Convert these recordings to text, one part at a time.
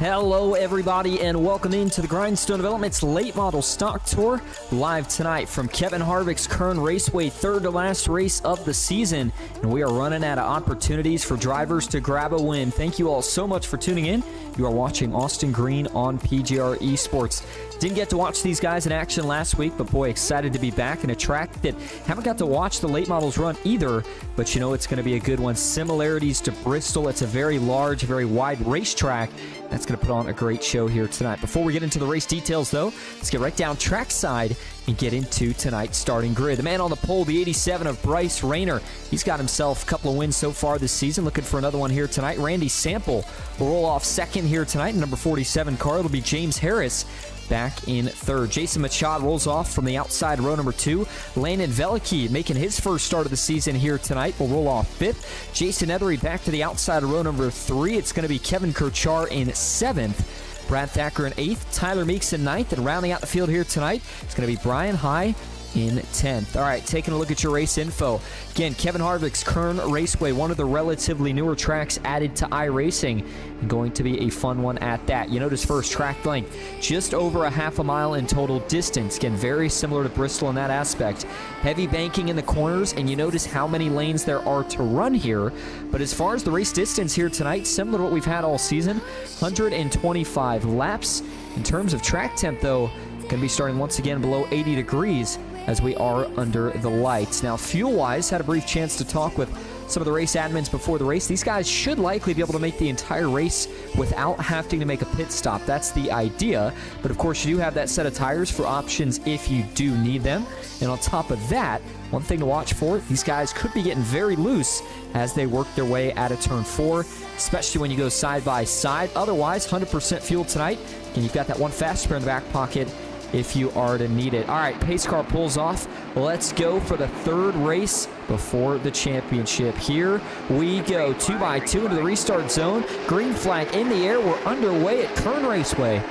Hello everybody and welcome into the Grindstone Development's late model stock tour, live tonight from Kevin Harvick's Kern Raceway, third to last race of the season, and we are running out of opportunities for drivers to grab a win. Thank you all so much for tuning in. You are watching Austin Green on PGR eSports. Didn't get to watch these guys in action last week, but boy, excited to be back in a track that haven't got to watch the late models run either, but you know it's going to be a good one. Similarities to Bristol. It's a very large, very wide racetrack. That's going to put on a great show here tonight. Before we get into the race details, though, let's get right down trackside and get into tonight's starting grid. The man on the pole, the 87 of Bryce Rayner. He's got himself a couple of wins so far this season. Looking for another one here tonight. Randy Sample will roll off second here tonight. Number 47 car, it'll be James Harris back in third. Jason Machado rolls off from the outside row number 2. Landon Velicki making his first start of the season here tonight will roll off 5th. Jason Ethery back to the outside row number 3. It's going to be Kevin Kirchar in 7th. Brad Thacker in 8th. Tyler Meeks in 9th. And rounding out the field here tonight, it's going to be Brian High in 10th. All right, taking a look at your race info. Again, Kevin Harvick's Kern Raceway, one of the relatively newer tracks added to iRacing, and going to be a fun one at that. You notice first track length, just over a half a mile in total distance. Again, very similar to Bristol in that aspect. Heavy banking in the corners, and you notice how many lanes there are to run here. But as far as the race distance here tonight, similar to what we've had all season, 125 laps. In terms of track temp, though, going to be starting once again below 80 degrees as we are under the lights. Now, fuel-wise, had a brief chance to talk with some of the race admins before the race. These guys should likely be able to make the entire race without having to make a pit stop. That's the idea. But, of course, you do have that set of tires for options if you do need them. And on top of that, one thing to watch for, these guys could be getting very loose as they work their way out of turn 4, especially when you go side by side. Otherwise, 100% fuel tonight, and you've got that one fast spare in the back pocket if you are to need it. All right, pace car pulls off. Let's go for the third race before the championship. Here we go, 2x2 into the restart zone. Green flag in the air. We're underway at Kern Raceway.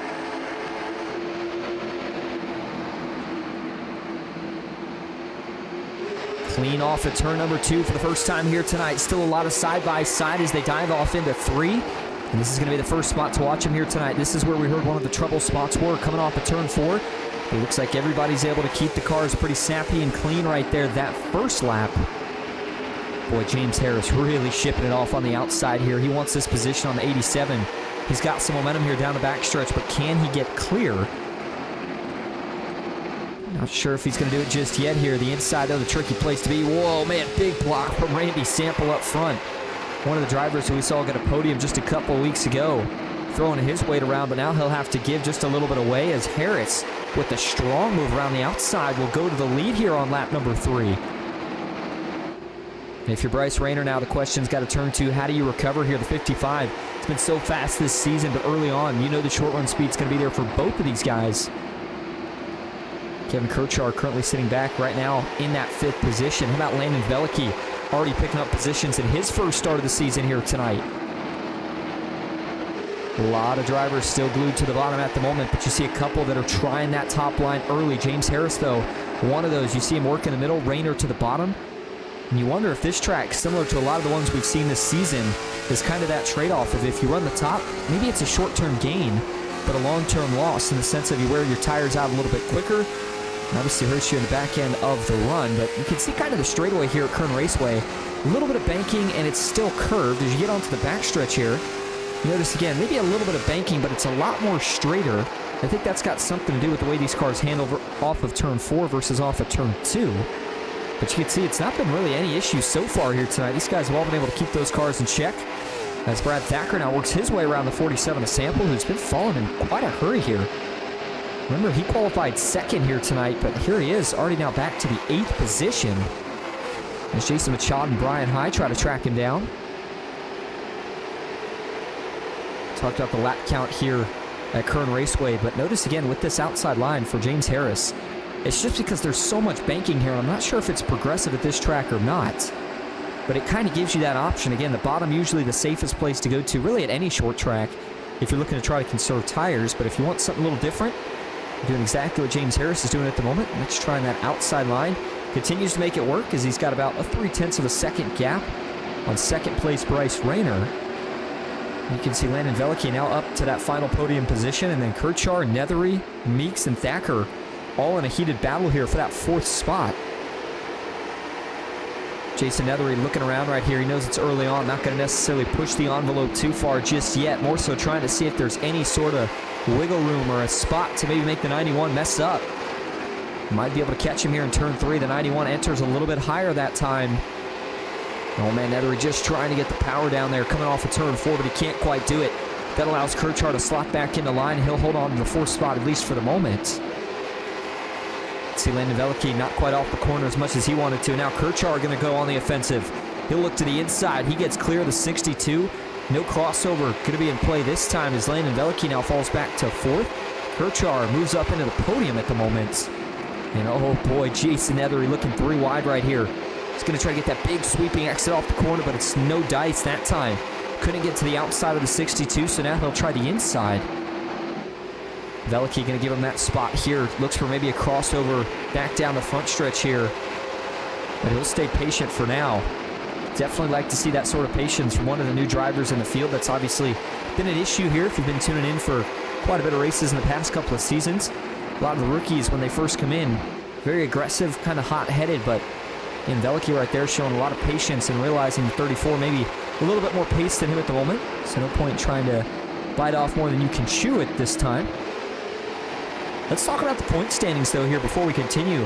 Clean off at turn number 2 for the first time here tonight. Still a lot of side-by-side as they dive off into 3. And this is going to be the first spot to watch him here tonight. This is where we heard one of the trouble spots were coming off of turn 4. It looks like everybody's able to keep the cars pretty snappy and clean right there that first lap. Boy, James Harris really shipping it off on the outside here. He wants this position on the 87. He's got some momentum here down the backstretch, but can he get clear? Not sure if he's going to do it just yet here. The inside, though, the tricky place to be. Whoa, man, big block from Randy Sample up front. One of the drivers who we saw get a podium just a couple of weeks ago, throwing his weight around, but now he'll have to give just a little bit away as Harris, with the strong move around the outside, will go to the lead here on lap number 3. And if you're Bryce Rayner now, the question's got to turn to, how do you recover here? The 55, it's been so fast this season, but early on, you know the short run speed's going to be there for both of these guys. Kevin Kirchar currently sitting back right now in that 5th position. How about Landon Velicki? Already picking up positions in his first start of the season here tonight. A lot of drivers still glued to the bottom at the moment, but you see a couple that are trying that top line early. James Harris, though, one of those. You see him work in the middle, Rayner to the bottom. And you wonder if this track, similar to a lot of the ones we've seen this season, is kind of that trade-off of if you run the top, maybe it's a short-term gain, but a long-term loss in the sense of you wear your tires out a little bit quicker. Obviously hurts you in the back end of the run, but you can see kind of the straightaway here at Kern Raceway. A little bit of banking, and it's still curved. As you get onto the backstretch here, you notice again, maybe a little bit of banking, but it's a lot more straighter. I think that's got something to do with the way these cars handle off of turn 4 versus off of turn 2. But you can see it's not been really any issues so far here tonight. These guys have all been able to keep those cars in check. As Brad Thacker now works his way around the 47 of Sample, who's been falling in quite a hurry here. Remember, he qualified 2nd here tonight, but here he is, already now back to the 8th position. As Jason Machado and Brian High try to track him down. Talked about the lap count here at Kern Raceway, but notice again with this outside line for James Harris, it's just because there's so much banking here. I'm not sure if it's progressive at this track or not, but it kind of gives you that option. Again, the bottom usually the safest place to go to, really at any short track, if you're looking to try to conserve tires. But if you want something a little different, doing exactly what James Harris is doing at the moment. Let's try that outside line. Continues to make it work as he's got about a 0.3 of a second gap on second place Bryce Rayner. You can see Landon Veliky now up to that final podium position, and then Kirchar, Nethery, Meeks, and Thacker all in a heated battle here for that 4th spot. Jason Nethery looking around right here. He knows it's early on, not going to necessarily push the envelope too far just yet. More so trying to see if there's any sort of wiggle room or a spot to maybe make the 91 mess up. Might be able to catch him here in turn 3. The 91 enters a little bit higher that time. Oh man, Nethery just trying to get the power down there, coming off of turn 4, but he can't quite do it. That allows Kirchar to slot back into line. He'll hold on to the 4th spot, at least for the moment. See Landon Veliky not quite off the corner as much as he wanted to. Now Kirchar going to go on the offensive. He'll look to the inside. He gets clear of the 62. No crossover going to be in play this time as Landon Veliky now falls back to 4th. Kirchar moves up into the podium at the moment. And oh boy, Jason Nethery looking 3 wide right here. He's going to try to get that big sweeping exit off the corner, but it's no dice that time. Couldn't get to the outside of the 62, so now he'll try the inside. Veliky going to give him that spot here. Looks for maybe a crossover back down the front stretch here. But he'll stay patient for now. Definitely like to see that sort of patience from one of the new drivers in the field. That's obviously been an issue here if you've been tuning in for quite a bit of races in the past couple of seasons. A lot of the rookies, when they first come in, very aggressive, kind of hot-headed, but in Veliky right there showing a lot of patience and realizing 34 maybe a little bit more pace than him at the moment. So no point trying to bite off more than you can chew at this time. Let's talk about the point standings, though, here before we continue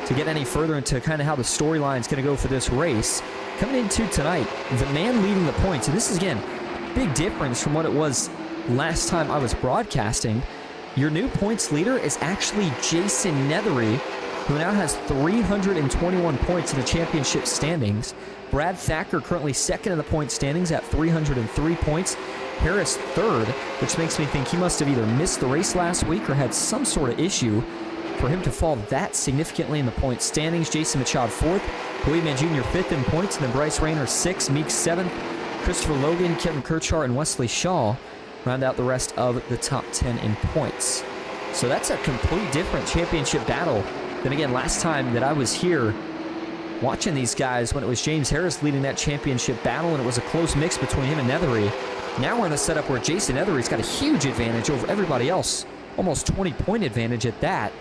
to get any further into kind of how the storyline is going to go for this race. Coming into tonight, the man leading the points, and this is, again, big difference from what it was last time I was broadcasting. Your new points leader is actually Jason Nethery, who now has 321 points in the championship standings. Brad Thacker currently 2nd in the point standings at 303 points. Harris 3rd, which makes me think he must have either missed the race last week or had some sort of issue for him to fall that significantly in the point standings. Jason Machado 4th, Boyman Jr. 5th in points, and then Bryce Rayner 6th, Meeks 7th, Christopher Logan, Kevin Kirchar, and Wesley Shaw round out the rest of the top 10 in points. So that's a complete different championship battle than, again, last time that I was here watching these guys when it was James Harris leading that championship battle, and it was a close mix between him and Nethery. Now we're in a setup where Jason Nethery's got a huge advantage over everybody else, almost 20-point advantage at that,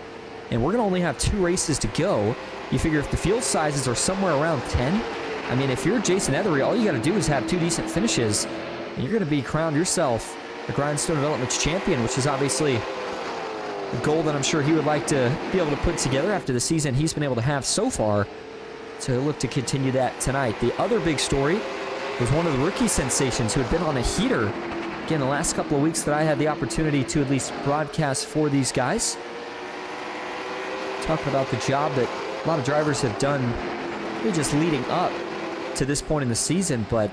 and we're going to only have 2 races to go. You figure if the field sizes are somewhere around 10, I mean, if you're Jason Nethery, all you got to do is have 2 decent finishes, and you're going to be crowned yourself the Grindstone Developments champion, which is obviously a goal that I'm sure he would like to be able to put together after the season he's been able to have so far. So he'll look to continue that tonight. The other big story was one of the rookie sensations who had been on a heater, again, the last couple of weeks that I had the opportunity to at least broadcast for these guys. Talking about the job that a lot of drivers have done, really just leading up to this point in the season, but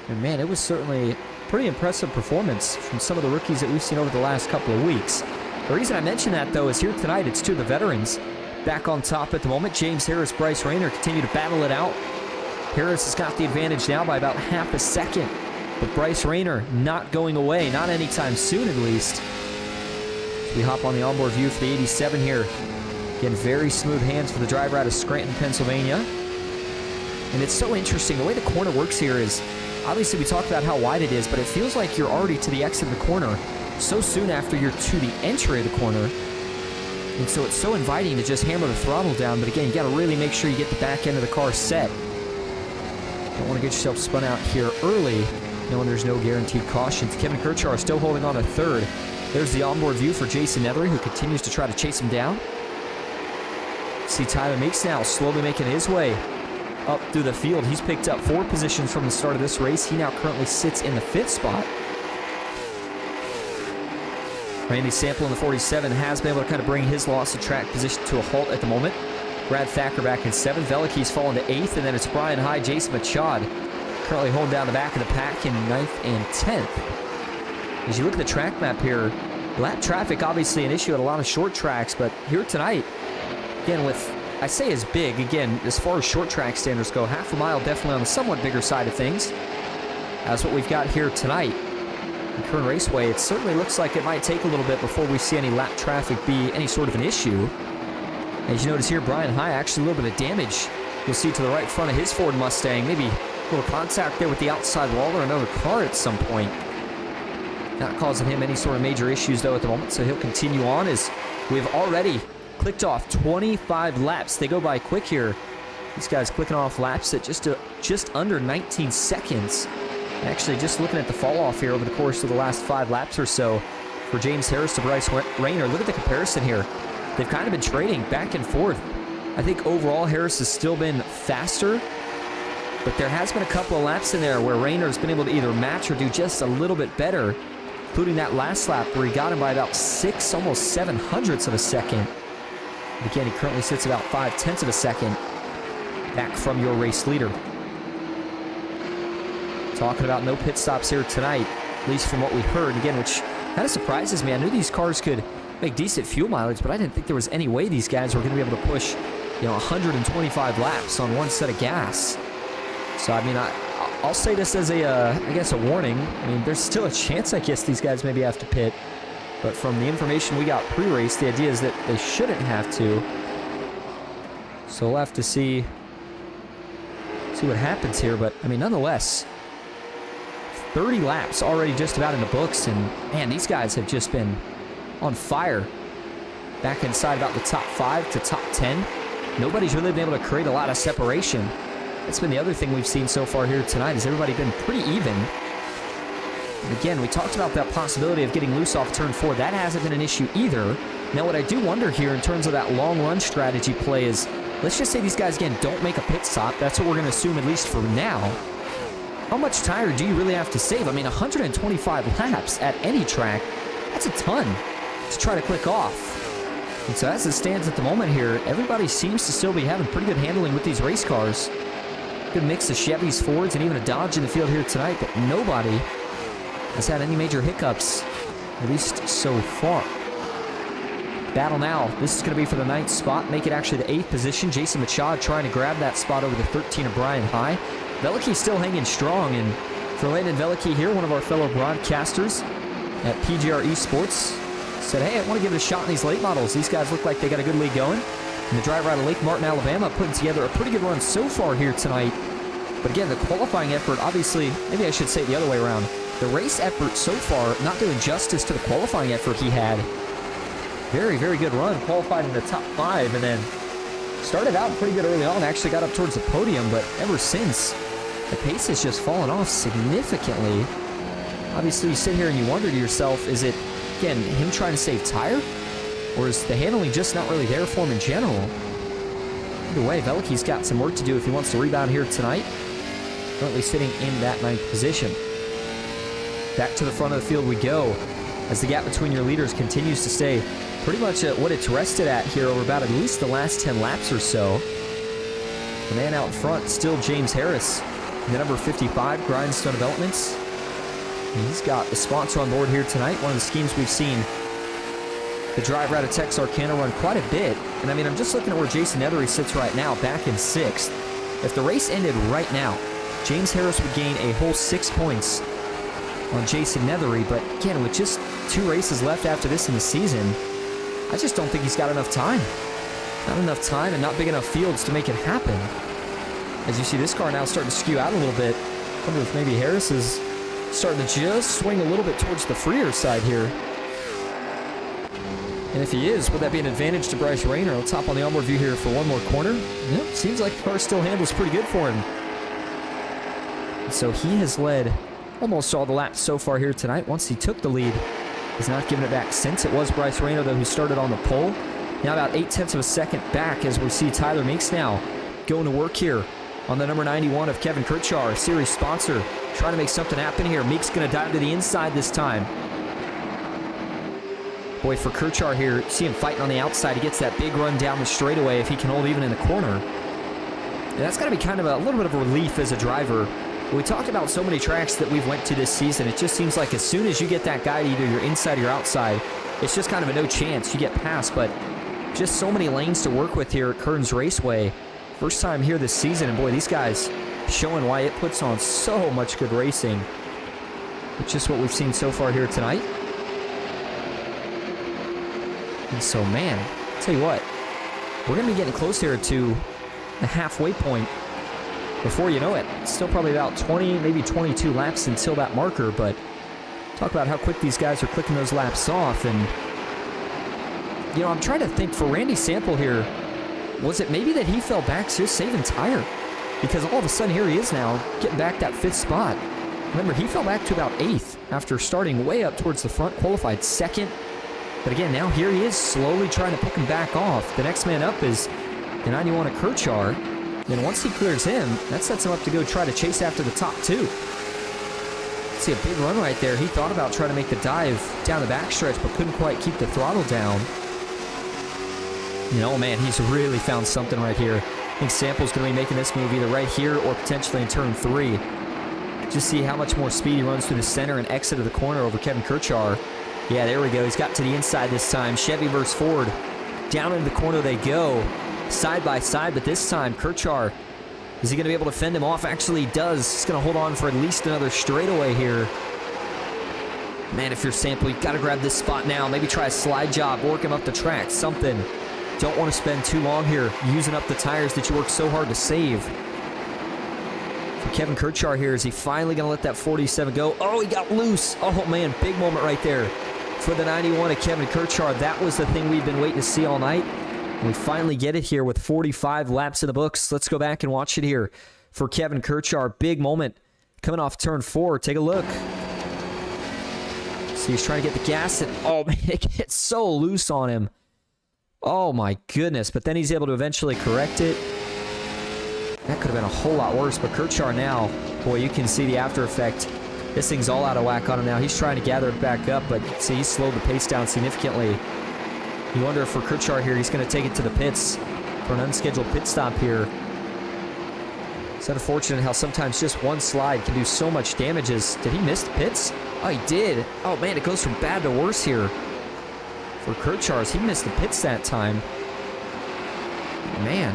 man, it was certainly a pretty impressive performance from some of the rookies that we've seen over the last couple of weeks. The reason I mention that, though, is here tonight, it's 2 of the veterans back on top at the moment. James Harris, Bryce Rayner continue to battle it out. Harris has got the advantage now by about half a second, but Bryce Rayner not going away, not anytime soon at least. We hop on the onboard view for the 87 here. Again, very smooth hands for the driver out of Scranton, Pennsylvania. And it's so interesting, the way the corner works here is, obviously we talked about how wide it is, but it feels like you're already to the exit of the corner so soon after you're to the entry of the corner. And so it's so inviting to just hammer the throttle down, but again, you got to really make sure you get the back end of the car set. Don't want to get yourself spun out here early, knowing there's no guaranteed cautions. Kevin Kirchar still holding on to 3rd. There's the onboard view for Jason Nethery, who continues to try to chase him down. See Tyler Meeks now slowly making his way up through the field. He's picked up 4 positions from the start of this race. He now currently sits in the 5th spot. Randy Sample in the 47 has been able to kind of bring his loss of track position to a halt at the moment. Brad Thacker back in 7th. Veliky's fallen to 8th, and then it's Brian High, Jason Machado currently holding down the back of the pack in 9th and 10th. As you look at the track map here, lap traffic obviously an issue at a lot of short tracks, but here tonight, again with, I say as big, again, as far as short track standards go, half a mile definitely on the somewhat bigger side of things. That's what we've got here tonight. Kern Raceway, it certainly looks like it might take a little bit before we see any lap traffic be any sort of an issue. As you notice here, Brian High, actually a little bit of damage you'll see to the right front of his Ford Mustang. Maybe A little contact there with the outside wall or another car at some point. Not causing him any sort of major issues, though, at the moment, so he'll continue on as we've already clicked off 25 laps. They go by quick here. These guys clicking off laps at just under 19 seconds. Actually, just looking at the fall off here over the course of the last 5 laps or so for James Harris to Bryce Rayner. Look at the comparison here. They've kind of been trading back and forth. I think overall Harris has still been faster, but there has been a couple of laps in there where Rayner's been able to either match or do just a little bit better, including that last lap where he got him by about 6, almost 7 hundredths of a second. Again, he currently sits about 5/10 of a second back from your race leader. Talking about no pit stops here tonight, at least from what we heard. Again, which kind of surprises me. I knew these cars could make decent fuel mileage, but I didn't think there was any way these guys were going to be able to push, 125 laps on one set of gas. So, I mean, I'll say this as I guess a warning. I mean, there's still a chance, I guess, these guys maybe have to pit. But from the information we got pre-race, the idea is that they shouldn't have to. So we'll have to see what happens here. But, I mean, nonetheless, 30 laps already just about in the books. And, man, these guys have just been on fire. Back inside about the top 5 to top 10. Nobody's really been able to create a lot of separation. That's been the other thing we've seen so far here tonight, is everybody been pretty even. And again, we talked about that possibility of getting loose off turn 4. That hasn't been an issue either. Now, what I do wonder here in terms of that long run strategy play is, let's just say these guys, again, don't make a pit stop. That's what we're going to assume, at least for now. How much tire do you really have to save? I mean, 125 laps at any track, that's a ton to try to click off. And so as it stands at the moment here, everybody seems to still be having pretty good handling with these race cars. Good mix of Chevys, Fords, and even a Dodge in the field here tonight, but nobody has had any major hiccups, at least so far. Battle now. This is going to be for the 9th spot. Make it actually the 8th position. Jason Machad trying to grab that spot over the 13 of Brian High. Veliky still hanging strong, and for Landon Veliky here, one of our fellow broadcasters at PGR eSports, said, hey, I want to give it a shot in these late models. These guys look like they got a good lead going. And the driver out of Lake Martin, Alabama, putting together a pretty good run so far here tonight. But again, the qualifying effort, obviously, maybe I should say it the other way around. The race effort so far, not doing justice to the qualifying effort he had. Very, very good run. Qualified in the top 5, and then started out pretty good early on. Actually got up towards the podium, but ever since, the pace has just fallen off significantly. Obviously, you sit here and you wonder to yourself, is it, again, him trying to save tire? Or is the handling just not really there for him in general? Either way, Veliky's got some work to do if he wants to rebound here tonight. Currently sitting in that 9th position. Back to the front of the field we go, as the gap between your leaders continues to stay pretty much at what it's rested at here over about at least the last 10 laps or so. The man out front, still James Harris, the number 55, Grindstone Developments. And he's got the sponsor on board here tonight, one of the schemes we've seen the driver out of Texarkana run quite a bit. And I mean, I'm just looking at where Jason Nethery sits right now, back in 6th. If the race ended right now, James Harris would gain a whole 6 points on Jason Nethery. But again, with just 2 races left after this in the season, I just don't think he's got enough time. Not enough time and not big enough fields to make it happen. As you see, this car now starting to skew out a little bit. I wonder if maybe Harris is starting to just swing a little bit towards the freer side here. And if he is, would that be an advantage to Bryce Rayner? Let's hop on the onboard view here for one more corner. Yep, seems like the car still handles pretty good for him. And so he has led almost all the laps so far here tonight. Once he took the lead, he's not given it back since. It was Bryce Rayner, though, who started on the pole. Now about 0.8 of a second back as we see Tyler Meeks now going to work here on the number 91 of Kevin Kirchar, series sponsor, trying to make something happen here. Meeks going to dive to the inside this time. Boy, for Kirchar here, see him fighting on the outside. He gets that big run down the straightaway if he can hold even in the corner. And that's got to be kind of a little bit of a relief as a driver. We talked about so many tracks that we've went to this season. It just seems like as soon as you get that guy to either your inside or your outside, it's just kind of a no chance you get past. But just so many lanes to work with here at Kern Raceway. First time here this season, and boy, these guys showing why it puts on so much good racing. It's just what we've seen so far here tonight. And so, man, I'll tell you what, we're going to be getting close here to the halfway point before you know it, still probably about 20, maybe 22 laps until that marker, but talk about how quick these guys are clicking those laps off. And, you know, I'm trying to think for Randy Sample here, was it maybe that he fell back, so just saving tire? Because all of a sudden here he is now, getting back that 5th spot. Remember, he fell back to about 8th after starting way up towards the front, qualified 2nd. But again, now here he is slowly trying to pick him back off. The next man up is the 91 of Kirchar. Then once he clears him, that sets him up to go try to chase after the top 2. See a big run right there. He thought about trying to make the dive down the backstretch, but couldn't quite keep the throttle down. You know, man, he's really found something right here. I think Sample's going to be making this move either right here or potentially in turn 3. Just see how much more speed he runs through the center and exit of the corner over Kevin Kirchar. Yeah, there we go. He's got to the inside this time. Chevy versus Ford. Down into the corner they go. Side by side, but this time Kirchar, is he going to be able to fend him off? Actually, he does. He's going to hold on for at least another straightaway here. Man, if you're Sample, you've got to grab this spot now. Maybe try a slide job, work him up the track, something. Don't want to spend too long here using up the tires that you worked so hard to save. For Kevin Kirchar here, is he finally going to let that 47 go? Oh, he got loose. Oh, man, big moment right there for the 91 of Kevin Kirchar. That was the thing we've been waiting to see all night. We finally get it here with 45 laps in the books. Let's go back and watch it here for Kevin Kirchar. Big moment coming off turn 4. Take a look. So he's trying to get the gas, and oh, man, it gets so loose on him. Oh, my goodness. But then he's able to eventually correct it. That could have been a whole lot worse, but Kirchar now, boy, you can see the after effect. This thing's all out of whack on him now. He's trying to gather it back up, but see, he's slowed the pace down significantly. You wonder if for Kirchar here, he's going to take it to the pits for an unscheduled pit stop here. It's unfortunate how sometimes just one slide can do so much damage. Did he miss the pits? Oh, he did. Oh, man, it goes from bad to worse here for Kirchar. He missed the pits that time. Man.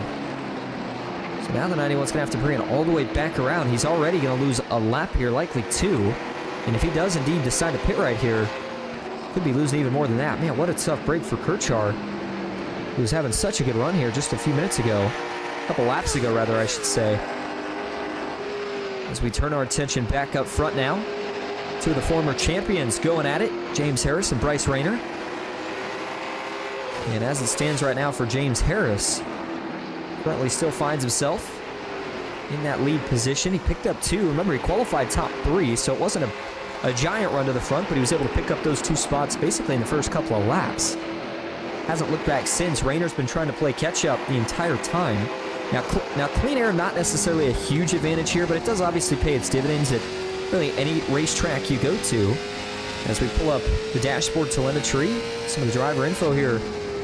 So now the 91's going to have to bring it all the way back around. He's already going to lose a lap here, likely 2. And if he does indeed decide to pit right here, could be losing even more than that. Man, what a tough break for Kirchar. He was having such a good run here just a few minutes ago. A couple laps ago, rather, I should say. As we turn our attention back up front now. Two of the former champions going at it. James Harris and Bryce Rayner. And as it stands right now for James Harris, currently still finds himself in that lead position. He picked up 2. Remember, he qualified top 3, so it wasn't a giant run to the front, but he was able to pick up those 2 spots basically in the first couple of laps. Hasn't looked back since. Rayner's been trying to play catch-up the entire time. Now, clean air, not necessarily a huge advantage here, but it does obviously pay its dividends at really any racetrack you go to. As we pull up the dashboard telemetry, some of the driver info here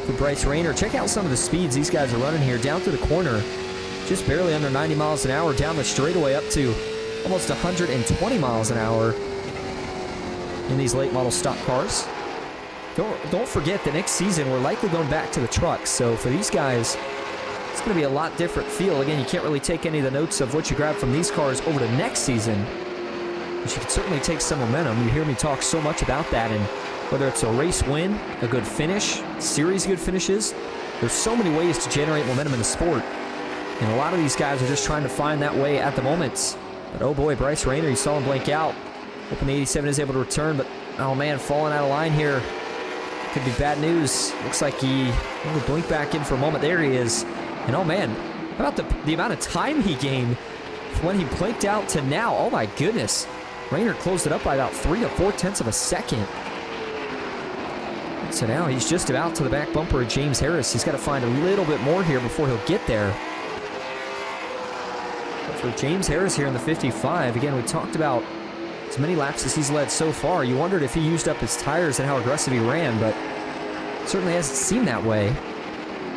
for Bryce Rayner. Check out some of the speeds these guys are running here. Down through the corner, just barely under 90 miles an hour. Down the straightaway up to almost 120 miles an hour in these late model stock cars. Don't forget that next season we're likely going back to the trucks. So for these guys, it's going to be a lot different feel. Again, you can't really take any of the notes of what you grab from these cars over to next season, but you can certainly take some momentum. You hear me talk so much about that, and whether it's a race win, a good finish, series of good finishes, there's so many ways to generate momentum in the sport. And a lot of these guys are just trying to find that way at the moment. But oh boy, Bryce Rayner, you saw him blink out. Hoping the 87 is able to return, but oh man, falling out of line here. Could be bad news. Looks like he only blinked back in for a moment. There he is. And oh man, how about the amount of time he gained from when he blinked out to now? Oh my goodness. Rayner closed it up by about 3 to 4 tenths of a second. So now he's just about to the back bumper of James Harris. He's got to find a little bit more here before he'll get there. But for James Harris here in the 55, again, we talked about as many laps as he's led so far. You wondered if he used up his tires and how aggressive he ran, but certainly hasn't seemed that way.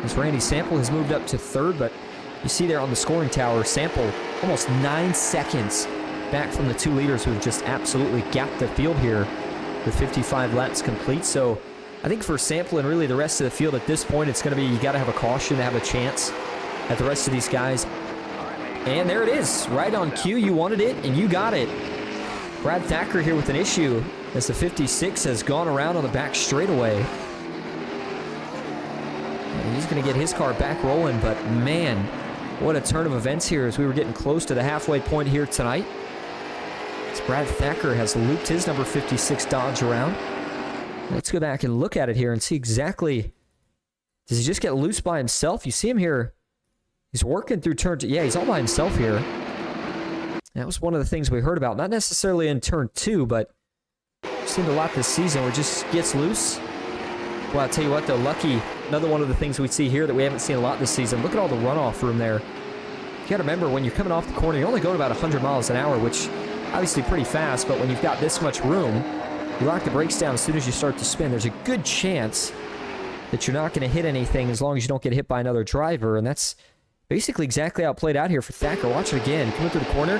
As Randy Sample has moved up to 3rd, but you see there on the scoring tower, Sample almost 9 seconds back from the 2 leaders who have just absolutely gapped the field here with 55 laps complete. So I think for Sample and really the rest of the field at this point, it's going to be you got to have a caution to have a chance at the rest of these guys. And there it is, right on cue. You wanted it, and you got it. Brad Thacker here with an issue as the 56 has gone around on the back straightaway. And he's going to get his car back rolling, but man, What a turn of events here as we were getting close to the halfway point here tonight. As Brad Thacker has looped his number 56 Dodge around. Let's go back and look at it here and see exactly. Does he just get loose by himself? You see him here. He's working through turn 2. Yeah, he's all by himself here. That was one of the things we heard about. Not necessarily in turn 2, but we've seen a lot this season where it just gets loose. Well, I'll tell you what, though, lucky. Another one of the things we see here that we haven't seen a lot this season. Look at all the runoff room there. You got to remember, when you're coming off the corner, you're only going about 100 miles an hour, which obviously pretty fast, but when you've got this much room, you lock the brakes down as soon as you start to spin. There's a good chance that you're not going to hit anything as long as you don't get hit by another driver, and that's basically exactly how it played out here for Thacker. Watch it again. Coming through the corner,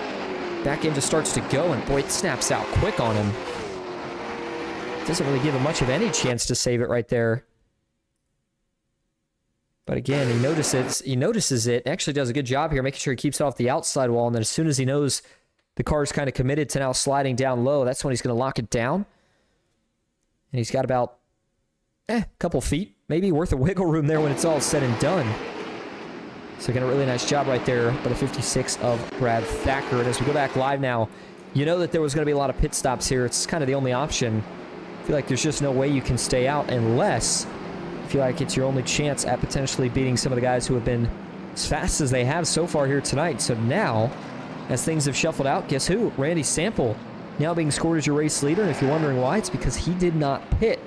back end just starts to go, and boy, it snaps out quick on him. Doesn't really give him much of any chance to save it right there. But again, he notices it, actually does a good job here, making sure he keeps it off the outside wall, and then as soon as he knows the car's kind of committed to now sliding down low, that's when he's going to lock it down. And he's got about a couple feet, maybe worth of wiggle room there when it's all said and done. So again, a really nice job right there by the 56 of Brad Thacker. And as we go back live now, you know that there was going to be a lot of pit stops here. It's kind of the only option. I feel like there's just no way you can stay out unless you feel like it's your only chance at potentially beating some of the guys who have been as fast as they have so far here tonight. So now, as things have shuffled out, guess who? Randy Sample now being scored as your race leader. And if you're wondering why, it's because he did not pit.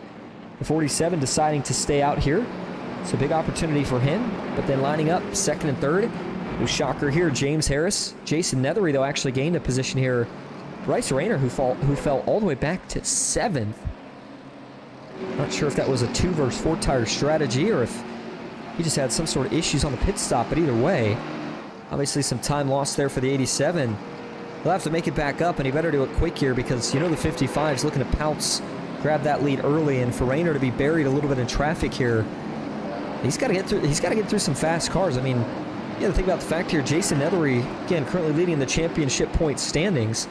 The 47 deciding to stay out here. So big opportunity for him. But then lining up second and third. No shocker here, James Harris. Jason Nethery, though, actually gained a position here. Bryce Rayner, who fell all the way back to 7th. Not sure if that was a 2 versus 4 tire strategy or if he just had some sort of issues on the pit stop. But either way, obviously some time lost there for the 87. He'll have to make it back up, and he better do it quick here because you know the 55 is looking to pounce, grab that lead early, and for Rayner to be buried a little bit in traffic here, he's got to get through. He's got to get through some fast cars. I mean, you got to think about the fact here. Jason Nethery, again, currently leading the championship point standings.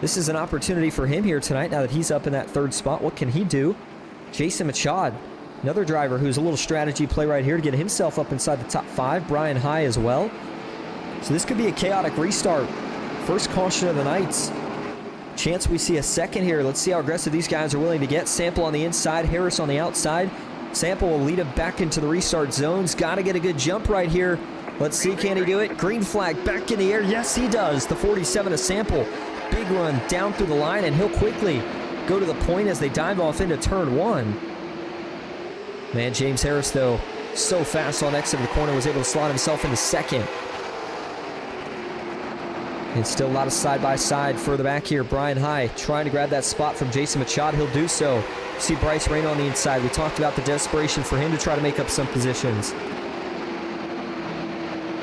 This is an opportunity for him here tonight. Now that he's up in that 3rd spot, what can he do? Jason Machad, another driver who's a little strategy play right here to get himself up inside the top 5. Brian High as well. So this could be a chaotic restart. First caution of the night. Chance we see a second here. Let's see how aggressive these guys are willing to get. Sample on the inside, Harris on the outside. Sample will lead him back into the restart zones. Got to get a good jump right here. Let's see, can he do it? Green flag back in the air. Yes, he does. The 47 of Sample. Big run down through the line, and he'll quickly go to the point as they dive off into turn 1. Man, James Harris, though, so fast on exit of the corner, was able to slot himself into 2nd. And still a lot of side-by-side further back here. Brian High trying to grab that spot from Jason Machad. He'll do so. See Bryce Rayner on the inside. We talked about the desperation for him to try to make up some positions.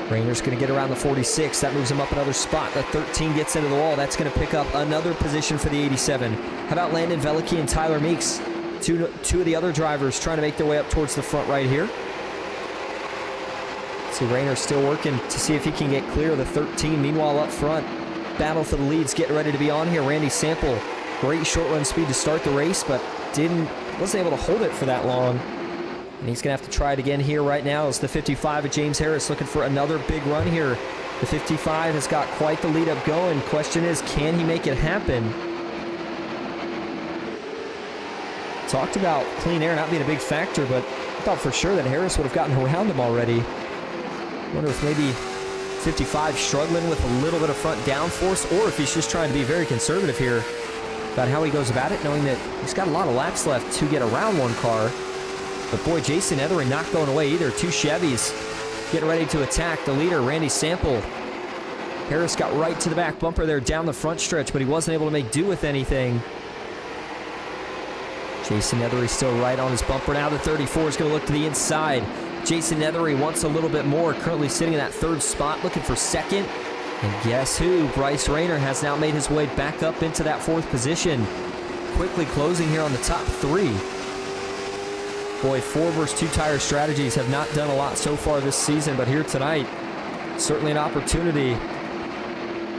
Rayner's going to get around the 46. That moves him up another spot. The 13 gets into the wall. That's going to pick up another position for the 87. How about Landon Velicky and Tyler Meeks? Two of the other drivers trying to make their way up towards the front right here. See Rayner still working to see if he can get clear of the 13. Meanwhile, up front, battle for the leads getting ready to be on here. Randy Sample, great short run speed to start the race, but wasn't able to hold it for that long. And he's going to have to try it again here right now as the 55 of James Harris looking for another big run here. The 55 has got quite the lead up going. Question is, can he make it happen? Talked about clean air not being a big factor, but I thought for sure that Harris would have gotten around him already. Wonder if maybe 55 struggling with a little bit of front downforce, or if he's just trying to be very conservative here about how he goes about it, knowing that he's got a lot of laps left to get around one car. But boy, Jason Nethery not going away either. 2 Chevys getting ready to attack the leader, Randy Sample. Harris got right to the back bumper there down the front stretch, but he wasn't able to make do with anything. Jason Nethery still right on his bumper. Now the 34 is going to look to the inside. Jason Nethery wants a little bit more, currently sitting in that 3rd spot, looking for 2nd. And guess who? Bryce Rayner has now made his way back up into that 4th position. Quickly closing here on the top 3. Boy, 4 versus 2 tire strategies have not done a lot so far this season, but here tonight, certainly an opportunity.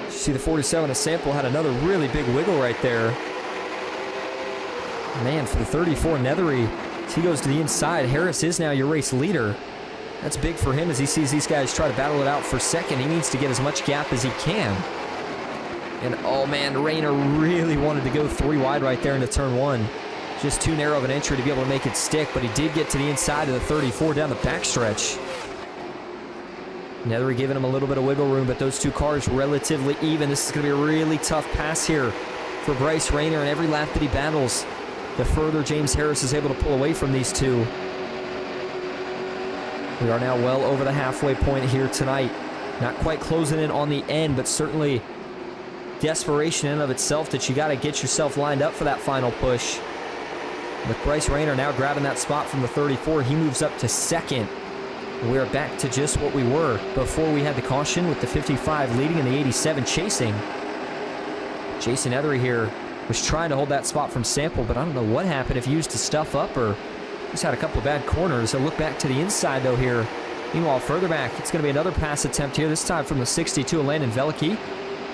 You see the 47 of Sample had another really big wiggle right there. Man, for the 34 Nethery, he goes to the inside. Harris is now your race leader. That's big for him as he sees these guys try to battle it out for second. He needs to get as much gap as he can. And oh man, Rayner really wanted to go 3 wide right there into turn 1. Just too narrow of an entry to be able to make it stick, but he did get to the inside of the 34 down the backstretch. Nethery giving him a little bit of wiggle room, but those two cars relatively even. This is going to be a really tough pass here for Bryce Rayner, and every lap that he battles, the further James Harris is able to pull away from these two. We are now well over the halfway point here tonight. Not quite closing in on the end, but certainly desperation in and of itself that you got to get yourself lined up for that final push. With Bryce Rayner now grabbing that spot from the 34, he moves up to second. We're back to just what we were before we had the caution, with the 55 leading and the 87 chasing. Jason Nethery here was trying to hold that spot from Sample, but I don't know what happened, if he used to stuff up or just had a couple of bad corners. A look back to the inside though here. Meanwhile, further back, it's going to be another pass attempt here, this time from the 62 of Landon Veliky.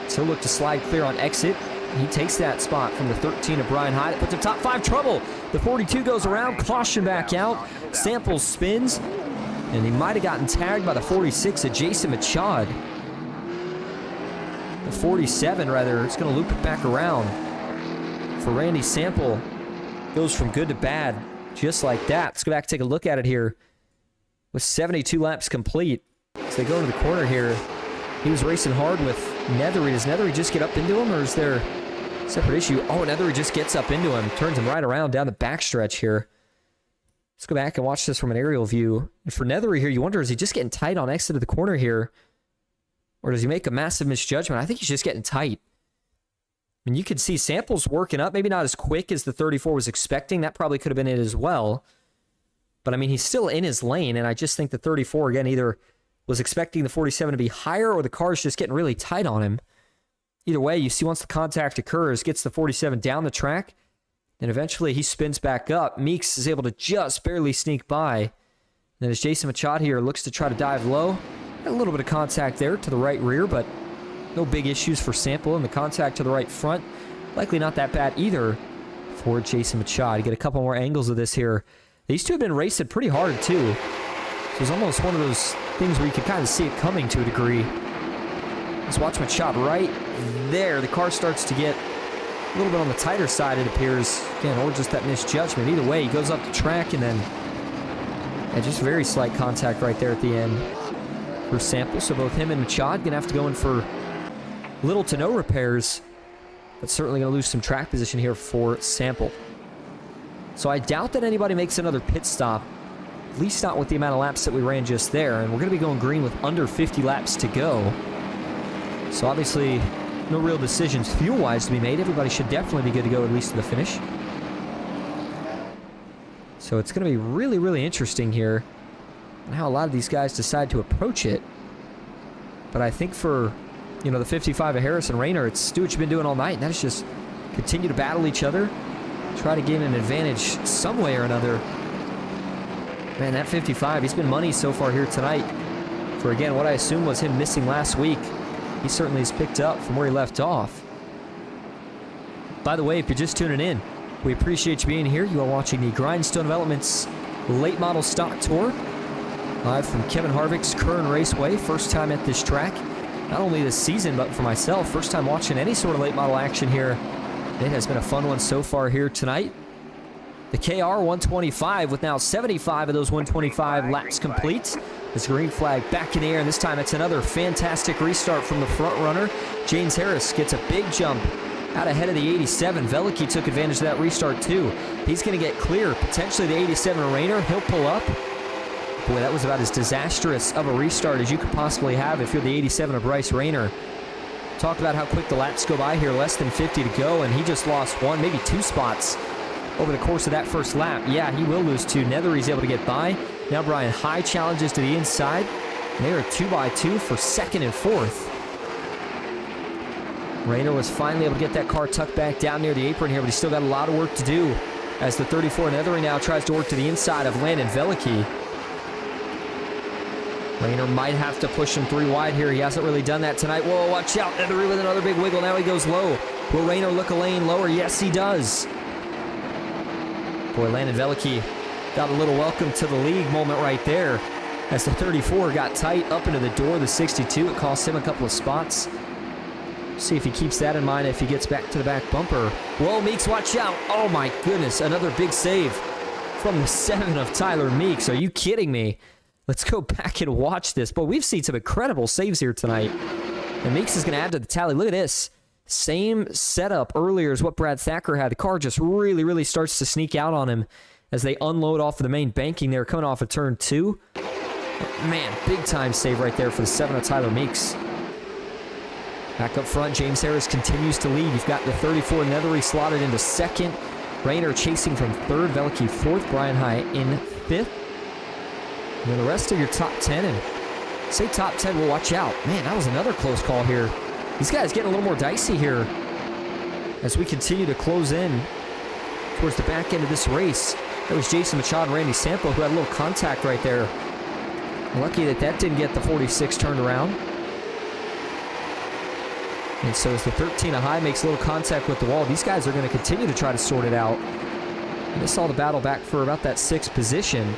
So he'll look to slide clear on exit. He takes that spot from the 13 of Brian Hyde. It puts him top 5 trouble. The 42 goes around, caution back out. Sample spins, and he might have gotten tagged by the 46 of Jason Machad. The 47, rather, is going to loop it back around. For Randy Sample, goes from good to bad, just like that. Let's go back and take a look at it here. With 72 laps complete, as they go into the corner here, he was racing hard with Nethery. Does Nethery just get up into him, or is there a separate issue? Oh, Nethery just gets up into him, turns him right around down the backstretch here. Let's go back and watch this from an aerial view. And for Nethery here, you wonder, is he just getting tight on exit of the corner here? Or does he make a massive misjudgment? I think he's just getting tight. I mean, you could see Samples working up, maybe not as quick as the 34 was expecting. That probably could have been it as well. But I mean, he's still in his lane, and I just think the 34, again, either was expecting the 47 to be higher, or the car's just getting really tight on him. Either way, you see once the contact occurs, gets the 47 down the track, and eventually he spins back up. Meeks is able to just barely sneak by. And then as Jason Machad here looks to try to dive low, a little bit of contact there to the right rear, but no big issues for Sample. And the contact to the right front, likely not that bad either for Jason Machad. You get a couple more angles of this here. These two have been racing pretty hard too. So it's almost one of those things where you can kind of see it coming to a degree. Let's watch Machad right there. The car starts to get a little bit on the tighter side, it appears. Again, or just that misjudgment. Either way, he goes up the track, and then just very slight contact right there at the end for Sample. So both him and Machad going to have to go in for little to no repairs, but certainly going to lose some track position here for Sample. So I doubt that anybody makes another pit stop, at least not with the amount of laps that we ran just there. And we're going to be going green with under 50 laps to go. So obviously, no real decisions fuel-wise to be made. Everybody should definitely be good to go at least to the finish. So it's going to be really, really interesting here and how a lot of these guys decide to approach it. But I think for, you know, the 55 of Harris and Rayner, it's do what you've been doing all night, and that is just continue to battle each other, try to gain an advantage some way or another. Man, that 55, he's been money so far here tonight. For, again, what I assume was him missing last week. He certainly has picked up from where he left off. By the way, if you're just tuning in, we appreciate you being here. You are watching the Grindstone Developments Late Model Stock Tour, live from Kevin Harvick's Kern Raceway. First time at this track, not only this season, but for myself, first time watching any sort of late model action here. It has been a fun one so far here tonight. The KR 125 with now 75 of those 125 laps complete. This green flag back in the air, and this time it's another fantastic restart from the front runner. James Harris gets a big jump out ahead of the 87. Veliky took advantage of that restart too. He's going to get clear. Potentially the 87 Rayner. He'll pull up. Boy, that was about as disastrous of a restart as you could possibly have if you're the 87 of Bryce Rayner. Talk about how quick the laps go by here. Less than 50 to go, and he just lost one, maybe two spots over the course of that first lap. Yeah, he will lose two. Nethery's able to get by. Now Brian High challenges to the inside. And they are 2x2 for second and fourth. Rayner was finally able to get that car tucked back down near the apron here, but he's still got a lot of work to do as the 34 Nethery now tries to work to the inside of Landon Veliky. Rayner might have to push him 3 wide here. He hasn't really done that tonight. Whoa, watch out. Nethery with another big wiggle. Now he goes low. Will Rayner look a lane lower? Yes, he does. Boy, Landon Veliky got a little welcome to the league moment right there. as the 34 got tight up into the door of the 62. It cost him a couple of spots. See if he keeps that in mind if he gets back to the back bumper. Whoa, Meeks, watch out. Oh my goodness, another big save from the 7 of Tyler Meeks. Are you kidding me? Let's go back and watch this. But we've seen some incredible saves here tonight. And Meeks is going to add to the tally. Look at this. Same setup earlier as what Brad Thacker had. The car just really, really starts to sneak out on him as they unload off of the main banking there, coming off of turn 2. Man, big time save right there for the 7 of Tyler Meeks. Back up front, James Harris continues to lead. You've got the 34 Nethery slotted into 2nd. Rayner chasing from 3rd. Veliky 4th. Brian High in 5th. And then the rest of your top 10. And say top 10 will watch out. Man, that was another close call here. These guys getting a little more dicey here as we continue to close in towards the back end of this race. That was Jason Machado and Randy Sampo who had a little contact right there. Lucky that that didn't get the 46 turned around. And so as the 13 of High makes a little contact with the wall, these guys are going to continue to try to sort it out. And they saw the battle back for about that 6th position.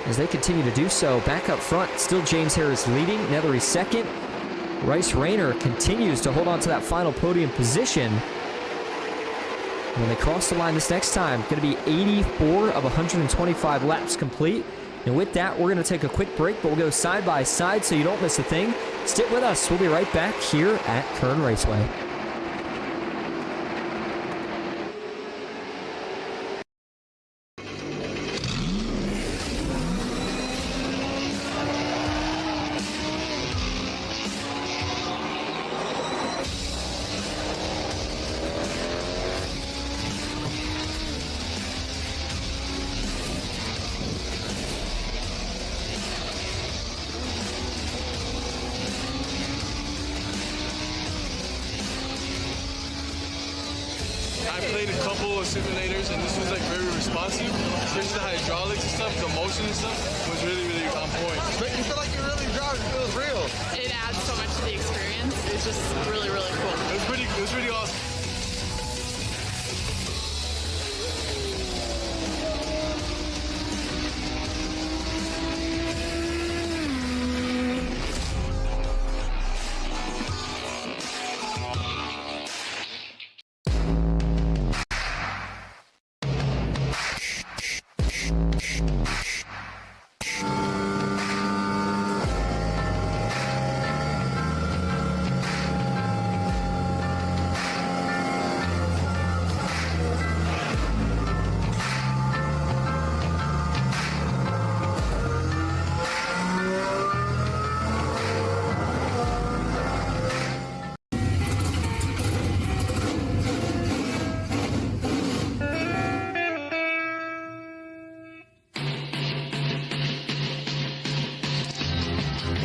As they continue to do so, back up front, still James Harris leading, Nethery 2nd. Bryce Rayner continues to hold on to that final podium position. When they cross the line this next time, going to be 84 of 125 laps complete. And with that, we're going to take a quick break, but we'll go side by side so you don't miss a thing. Stick with us. We'll be right back here at Kern Raceway. I played a couple of simulators and this was like very responsive, especially the hydraulics and stuff, the motion and stuff was really, really on point. But you feel like you're really driving, it feels real. It adds so much to the experience. It's just really, really cool. It was pretty awesome.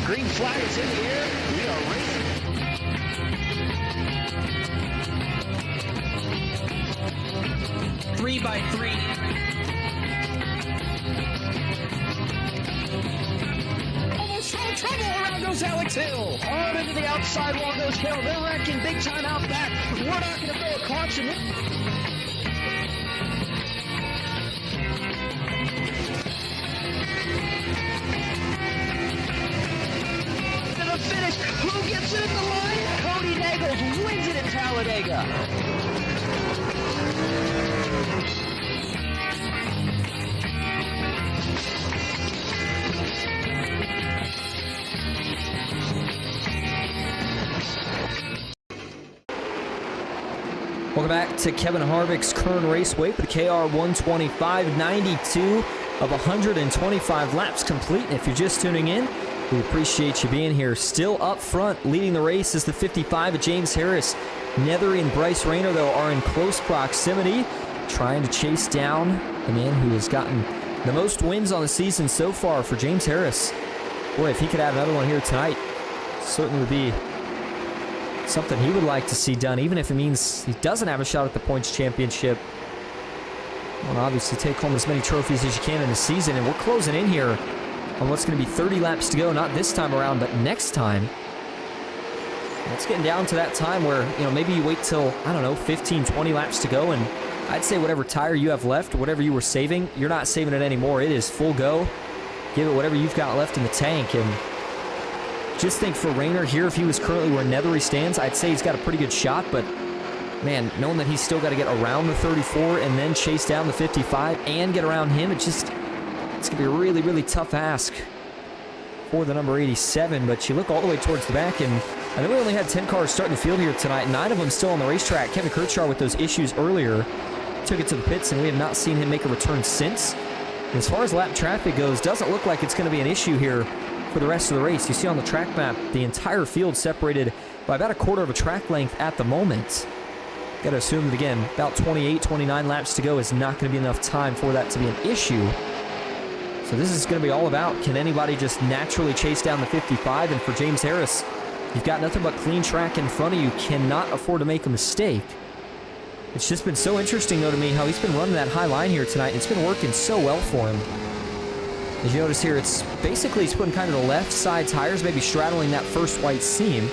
Green flag is in the air. We are racing. Three by three. Almost no trouble. Around goes Alex Hill. On into the outside wall goes Hill. They're wrecking big time out back. We're not going to throw a caution. Finish. Who gets it in the line? Cody Nagels wins it in Talladega. Welcome back to Kevin Harvick's Kern Raceway for the KR 125, 92 of 125 laps complete. And if you're just tuning in, we appreciate you being here. Still up front, leading the race is the 55 of James Harris. Nethery and Bryce Rayner, though, are in close proximity, trying to chase down the man who has gotten the most wins on the season so far for James Harris. Boy, if he could have another one here tonight, certainly would be something he would like to see done, even if it means he doesn't have a shot at the points championship. Well, obviously take home as many trophies as you can in the season, and we're closing in here on what's going to be 30 laps to go, not this time around, but next time. It's getting down to that time where, maybe you wait till, 15, 20 laps to go, and I'd say whatever tire you have left, whatever you were saving, you're not saving it anymore. It is full go. give it whatever you've got left in the tank. And just think for Rayner here, if he was currently where Nethery stands, I'd say he's got a pretty good shot, but man, knowing that he's still got to get around the 34 and then chase down the 55 and get around him, it's going to be a really, really tough ask for the number 87. But you look all the way towards the back, and I know we only had 10 cars starting the field here tonight, 9 of them still on the racetrack. Kevin Kirchhoff with those issues earlier took it to the pits, and we have not seen him make a return since. And as far as lap traffic goes, doesn't look like it's going to be an issue here for the rest of the race. You see on the track map, the entire field separated by about a quarter of a track length at the moment. Got to assume that, again, about 28, 29 laps to go is not going to be enough time for that to be an issue. So this is going to be all about, can anybody just naturally chase down the 55? And for James Harris, you've got nothing but clean track in front of you. Cannot afford to make a mistake. It's just been so interesting, though, to me how he's been running that high line here tonight. It's been working so well for him. As you notice here, it's basically he's putting kind of the left side tires, maybe straddling that first white seam.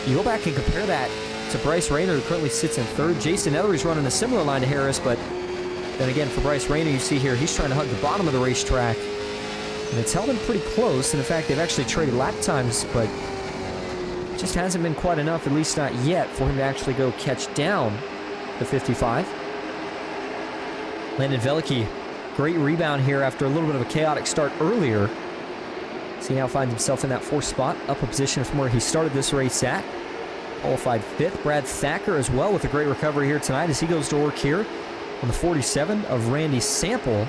You go back and compare that to Bryce Rayner, who currently sits in third. Jason Nethery's running a similar line to Harris, but then again, for Bryce Rayner, you see here, he's trying to hug the bottom of the racetrack. And it's held him pretty close, and in fact, they've actually traded lap times, but it just hasn't been quite enough, at least not yet, for him to actually go catch down the 55. Landon Veliky, great rebound here after a little bit of a chaotic start earlier. See now finds himself in that 4th spot, up a position from where he started this race at. Qualified 5th. Brad Thacker as well with a great recovery here tonight as he goes to work here on the 47 of Randy Sample.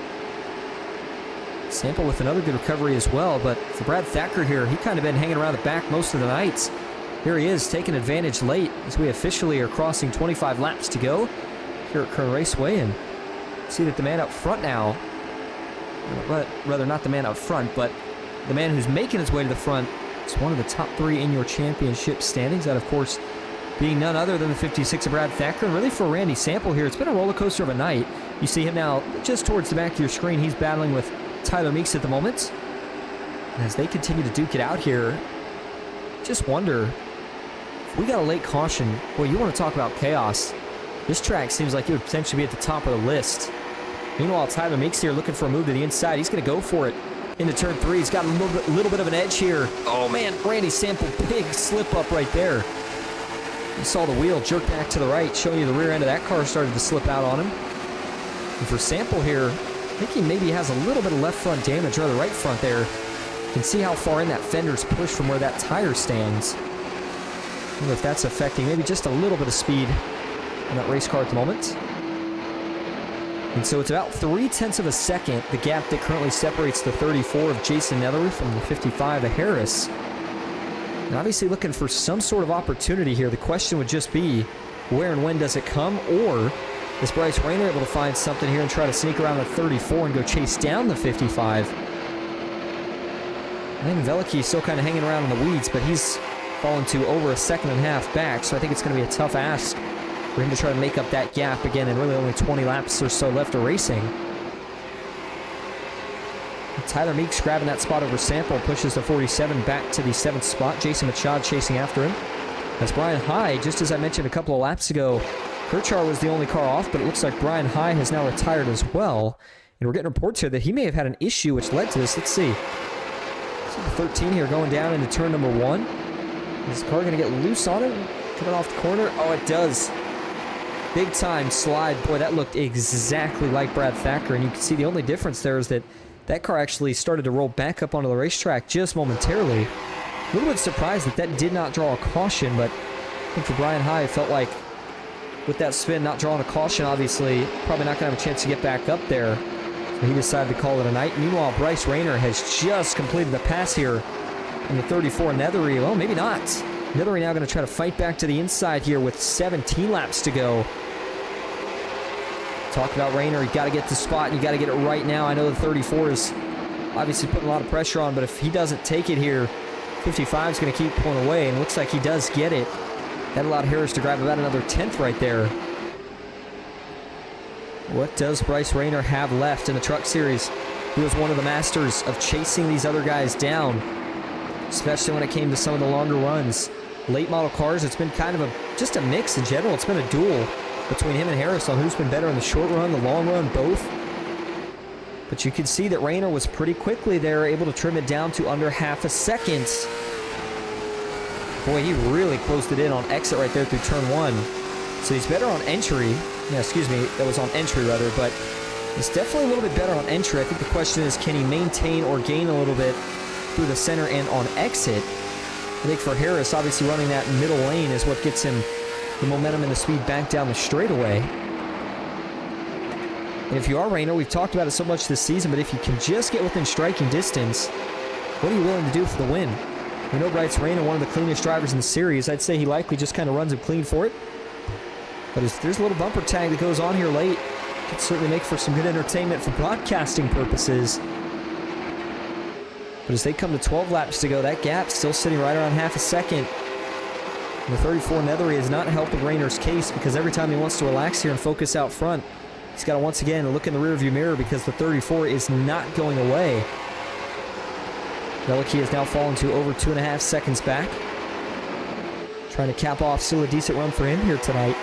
Sample with another good recovery as well, but for Brad Thacker here, he kind of been hanging around the back most of the nights. Here he is, taking advantage late as we officially are crossing 25 laps to go here at Kern Raceway, and see that the man up front now, rather not the man up front, but the man who's making his way to the front is one of the top 3 in your championship standings. That, of course, being none other than the 56 of Brad Thacker. And really for Randy Sample here, it's been a roller coaster of a night. You see him now just towards the back of your screen. He's battling with Tyler Meeks at the moment. And as they continue to duke it out here, just wonder, if we got a late caution, boy, you want to talk about chaos. This track seems like it would potentially be at the top of the list. Meanwhile, Tyler Meeks here looking for a move to the inside. He's going to go for it into turn 3. He's got a little bit of an edge here. Oh, man, Randy Sample, big slip up right there. You saw the wheel jerk back to the right, showing you the rear end of that car started to slip out on him. And for Sample here, I think he maybe has a little bit of left front damage, or the right front there. You can see how far in that fender's pushed from where that tire stands. I wonder if that's affecting maybe just a little bit of speed in that race car at the moment. And so it's about 0.3 of a second, the gap that currently separates the 34 of Jason Nethery from the 55 of Harris. And obviously looking for some sort of opportunity here. The question would just be, where and when does it come? Or is Bryce Rayner able to find something here and try to sneak around the 34 and go chase down the 55? Landon Veliky still kind of hanging around in the weeds, but he's fallen to over a 1.5 seconds back, so I think it's going to be a tough ask for him to try to make up that gap again, and really only 20 laps or so left of racing. Tyler Meeks grabbing that spot over Sample, pushes the 47 back to the 7th spot. Jason Machad chasing after him. As Brian High, just as I mentioned a couple of laps ago, Kirchhoff was the only car off, but it looks like Brian High has now retired as well. And we're getting reports here that he may have had an issue which led to this. Let's see. So the 13 here going down into turn number 1. Is the car going to get loose on him? Coming off the corner? Oh, it does. Big time slide. Boy, that looked exactly like Brad Thacker. And you can see the only difference there is that that car actually started to roll back up onto the racetrack just momentarily. A little bit surprised that that did not draw a caution, but I think for Brian High, it felt like with that spin not drawing a caution, obviously, probably not going to have a chance to get back up there. So he decided to call it a night. Meanwhile, Bryce Rayner has just completed the pass here in the 34 Nethery. Well, maybe not. Nethery now going to try to fight back to the inside here with 17 laps to go. Talk about Rayner, you got to get the spot, and you got to get it right now. I know the 34 is obviously putting a lot of pressure on, but if he doesn't take it here, 55 is going to keep pulling away, and looks like he does get it. That allowed Harris to grab about another 10th right there. What does Bryce Rayner have left in the Truck Series? He was one of the masters of chasing these other guys down, especially when it came to some of the longer runs. Late model cars, it's been kind of just a mix in general. It's been a duel between him and Harris on who's been better in the short run, the long run, both. But you can see that Rayner was pretty quickly there, able to trim it down to under half a second. Boy, he really closed it in on exit right there through turn 1. So he's better on entry. Yeah, excuse me, that was on entry rather, but it's definitely a little bit better on entry. I think the question is, can he maintain or gain a little bit through the center and on exit? I think for Harris, obviously running that middle lane is what gets him the momentum and the speed back down the straightaway. And if you are Rayner, we've talked about it so much this season, but if you can just get within striking distance, what are you willing to do for the win? We know Bryce Rayner, one of the cleanest drivers in the series. I'd say he likely just kind of runs him clean for it. But there's a little bumper tag that goes on here late. Could certainly make for some good entertainment for broadcasting purposes. But as they come to 12 laps to go, that gap still sitting right around half a second. And the 34 Nethery is not helping Rayner's case, because every time he wants to relax here and focus out front, he's got to once again look in the rearview mirror, because the 34 is not going away. Veliky has now fallen to over 2.5 seconds back. Trying to cap off still a decent run for him here tonight.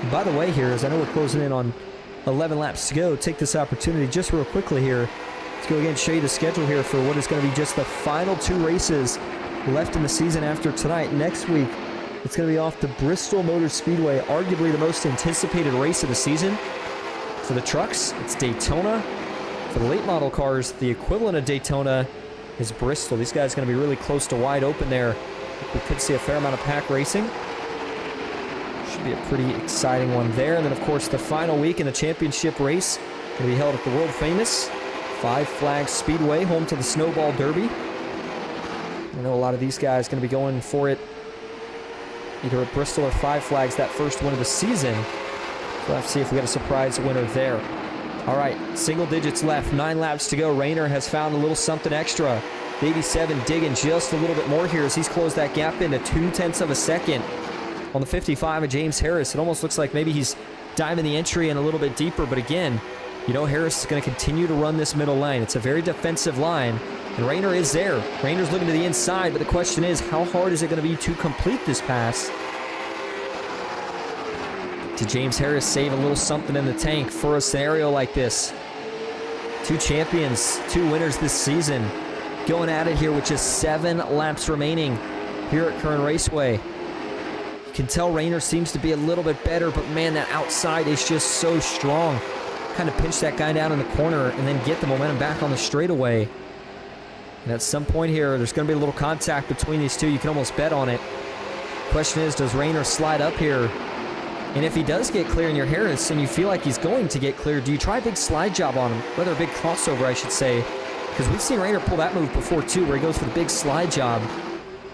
And by the way here, as I know we're closing in on 11 laps to go, take this opportunity just real quickly here. Let's go again and show you the schedule here for what is going to be just the final 2 races left in the season after tonight. Next week, it's going to be off to Bristol Motor Speedway, arguably the most anticipated race of the season. For the trucks, it's Daytona. For the late model cars, the equivalent of Daytona is Bristol. These guys are going to be really close to wide open there. We could see a fair amount of pack racing. Should be a pretty exciting one there. And then, of course, the final week in the championship race going to be held at the world famous Five Flags Speedway, home to the Snowball Derby. I know a lot of these guys going to be going for it either at Bristol or Five Flags, that first win of the season. So we'll have to see if we get a surprise winner there. All right, single digits left, 9 laps to go. Rayner has found a little something extra. The 87 digging just a little bit more here as he's closed that gap into 0.2 of a second on the 55 of James Harris. It almost looks like maybe he's diving the entry in a little bit deeper, but again, you know Harris is going to continue to run this middle lane. It's a very defensive line, and Rayner is there. Rayner's looking to the inside, but the question is, how hard is it going to be to complete this pass? Did James Harris save a little something in the tank for a scenario like this? 2 champions, 2 winners this season, going at it here with just 7 laps remaining here at Kern Raceway. You can tell Rayner seems to be a little bit better, but man, that outside is just so strong. Kind of pinch that guy down in the corner and then get the momentum back on the straightaway. And at some point here, there's going to be a little contact between these two. You can almost bet on it. Question is, does Rayner slide up here? And if he does get clear in your Harris and you feel like he's going to get clear, do you try a big slide job on him? Rather a big crossover, I should say. Because we've seen Rayner pull that move before too, where he goes for the big slide job.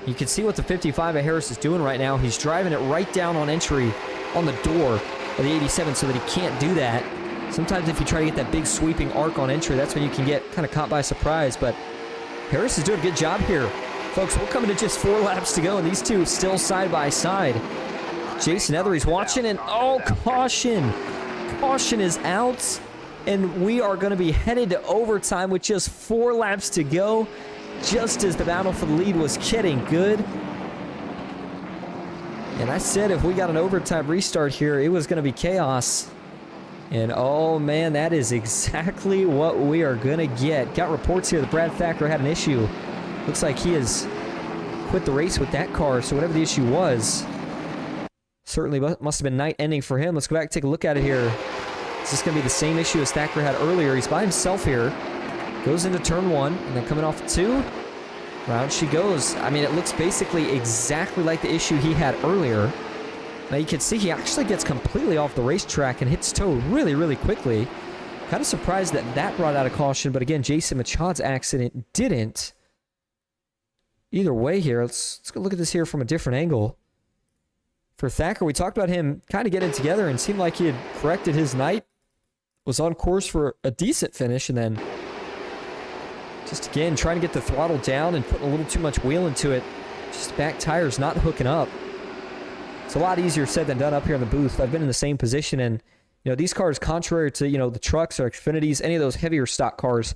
You can see what the 55 of Harris is doing right now. He's driving it right down on entry on the door of the 87 so that he can't do that. Sometimes if you try to get that big sweeping arc on entry, that's when you can get kind of caught by surprise. But Harris is doing a good job here. Folks, we're coming to just 4 laps to go, and these two still side by side. Jason Ethery's watching, and oh, caution. Caution is out, and we are going to be headed to overtime with just 4 laps to go, just as the battle for the lead was getting good. And I said if we got an overtime restart here, it was going to be chaos. And oh man, that is exactly what we are going to get. Got reports here that Brad Thacker had an issue. Looks like he has quit the race with that car, so whatever the issue was, certainly must have been night ending for him. Let's go back and take a look at it here. Is this going to be the same issue as Thacker had earlier? He's by himself here. Goes into turn 1, and then coming off 2. Round she goes. I mean, it looks basically exactly like the issue he had earlier. Now you can see he actually gets completely off the racetrack and hits toe really, really quickly. Kind of surprised that that brought out a caution, but again, Jason Machad's accident didn't. Either way here, let's go look at this here from a different angle. For Thacker, we talked about him kind of getting together and seemed like he had corrected his night. Was on course for a decent finish, and then just again trying to get the throttle down and putting a little too much wheel into it. Just back tires not hooking up. It's a lot easier said than done up here in the booth. I've been in the same position, and you know, these cars, contrary to, you know, the trucks or Xfinities, any of those heavier stock cars,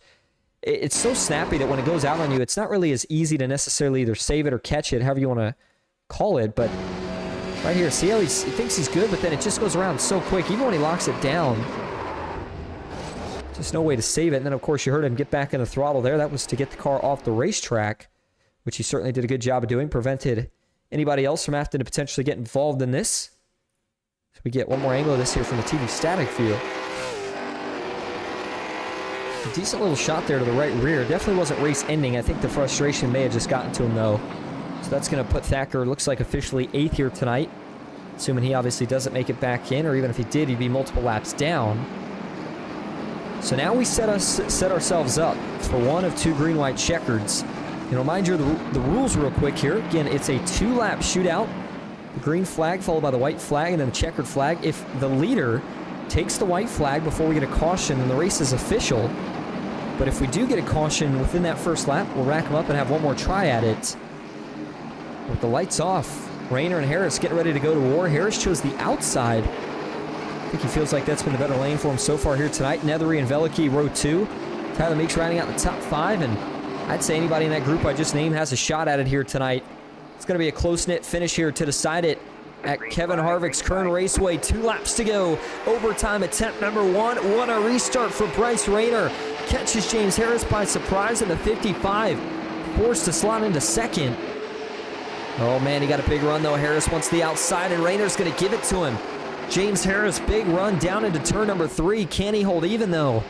it's so snappy that when it goes out on you, it's not really as easy to necessarily either save it or catch it, however you want to call it. But right here, see how he thinks he's good, but then it just goes around so quick. Even when he locks it down, Just no way to save it. And then, of course, you heard him get back in the throttle there. That was to get the car off the racetrack, which he certainly did a good job of doing. Prevented anybody else from having to potentially get involved in this. So we get one more angle of this here from the TV static view. A decent little shot there to the right rear. Definitely wasn't race ending. I think the frustration may have just gotten to him, though. So that's going to put Thacker, looks like, officially 8th here tonight. Assuming he obviously doesn't make it back in, or even if he did, he'd be multiple laps down. So now we set ourselves up for one of 2 green-white checkers. You know, mind you, the rules real quick here. Again, it's a 2-lap shootout. The green flag followed by the white flag and then the checkered flag. If the leader takes the white flag before we get a caution, then the race is official. But if we do get a caution within that first lap, we'll rack them up and have one more try at it. With the lights off, Rayner and Harris getting ready to go to war. Harris chose the outside. I think he feels like that's been the better lane for him so far here tonight. Nethery and Veliky, row 2. Tyler Meeks rounding out the top 5, and I'd say anybody in that group I just named has a shot at it here tonight. It's going to be a close-knit finish here to decide it at Kevin Harvick's Kern Raceway. 2 laps to go. Overtime attempt number 1. What a restart for Bryce Rayner. Catches James Harris by surprise in the 55. Forced to slot into second. Oh, man, he got a big run, though. Harris wants the outside, and Rayner's going to give it to him. James Harris, big run down into turn number 3. Can he hold even, though?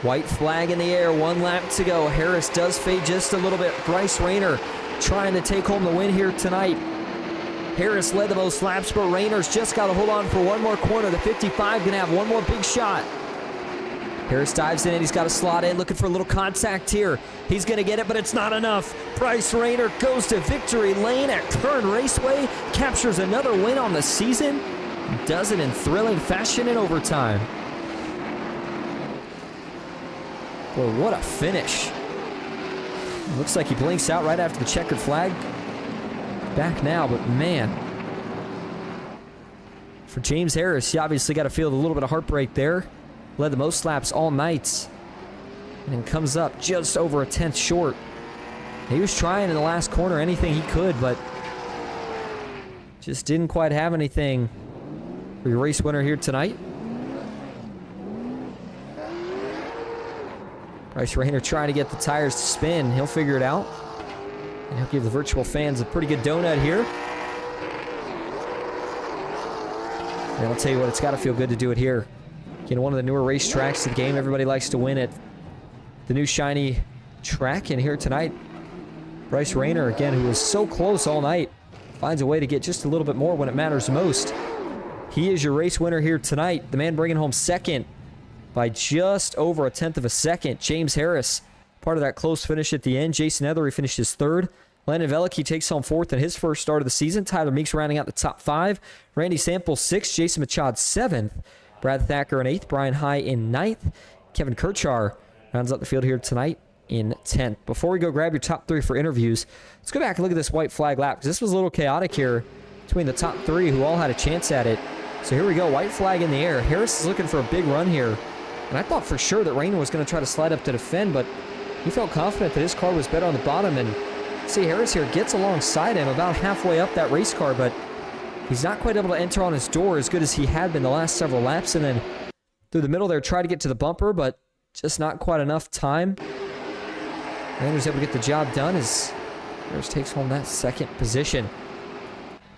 White flag in the air, 1 lap to go. Harris does fade just a little bit. Bryce Rayner trying to take home the win here tonight. Harris led the most laps, but Rayner's just got to hold on for one more corner. The 55 going to have one more big shot. Harris dives in, and he's got to slot in, looking for a little contact here. He's going to get it, but it's not enough. Bryce Rayner goes to victory lane at Kern Raceway, captures another win on the season, and does it in thrilling fashion in overtime. Boy, what a finish. Looks like he blinks out right after the checkered flag. Back now, but man. For James Harris, he obviously got to feel a little bit of heartbreak there. Led the most laps all night. And then comes up just over a 10th short. He was trying in the last corner anything he could, but just didn't quite have anything for your race winner here tonight. Bryce Rayner trying to get the tires to spin. He'll figure it out. And he'll give the virtual fans a pretty good donut here. And I'll tell you what, it's got to feel good to do it here. You know, one of the newer racetracks to the game. Everybody likes to win at the new shiny track. And here tonight, Bryce Rayner, again, who was so close all night, finds a way to get just a little bit more when it matters most. He is your race winner here tonight. The man bringing home second by just over a 10th of a second. James Harris, part of that close finish at the end. Jason Ethery finishes 3rd. Landon Veliky takes home 4th in his first start of the season. Tyler Meeks rounding out the top 5. Randy Sample 6th. Jason Machad 7th. Brad Thacker in 8th. Brian High in 9th. Kevin Kirchar rounds out the field here tonight in 10th. Before we go grab your top 3 for interviews, let's go back and look at this white flag lap, because this was a little chaotic here between the top 3 who all had a chance at it. So here we go. White flag in the air. Harris is looking for a big run here. And I thought for sure that Rayner was going to try to slide up to defend, but he felt confident that his car was better on the bottom. And see, Harris here gets alongside him about halfway up that race car, but he's not quite able to enter on his door as good as he had been the last several laps. And then through the middle there, tried to get to the bumper, but just not quite enough time. Rayner's able to get the job done as Harris takes home that 2nd position.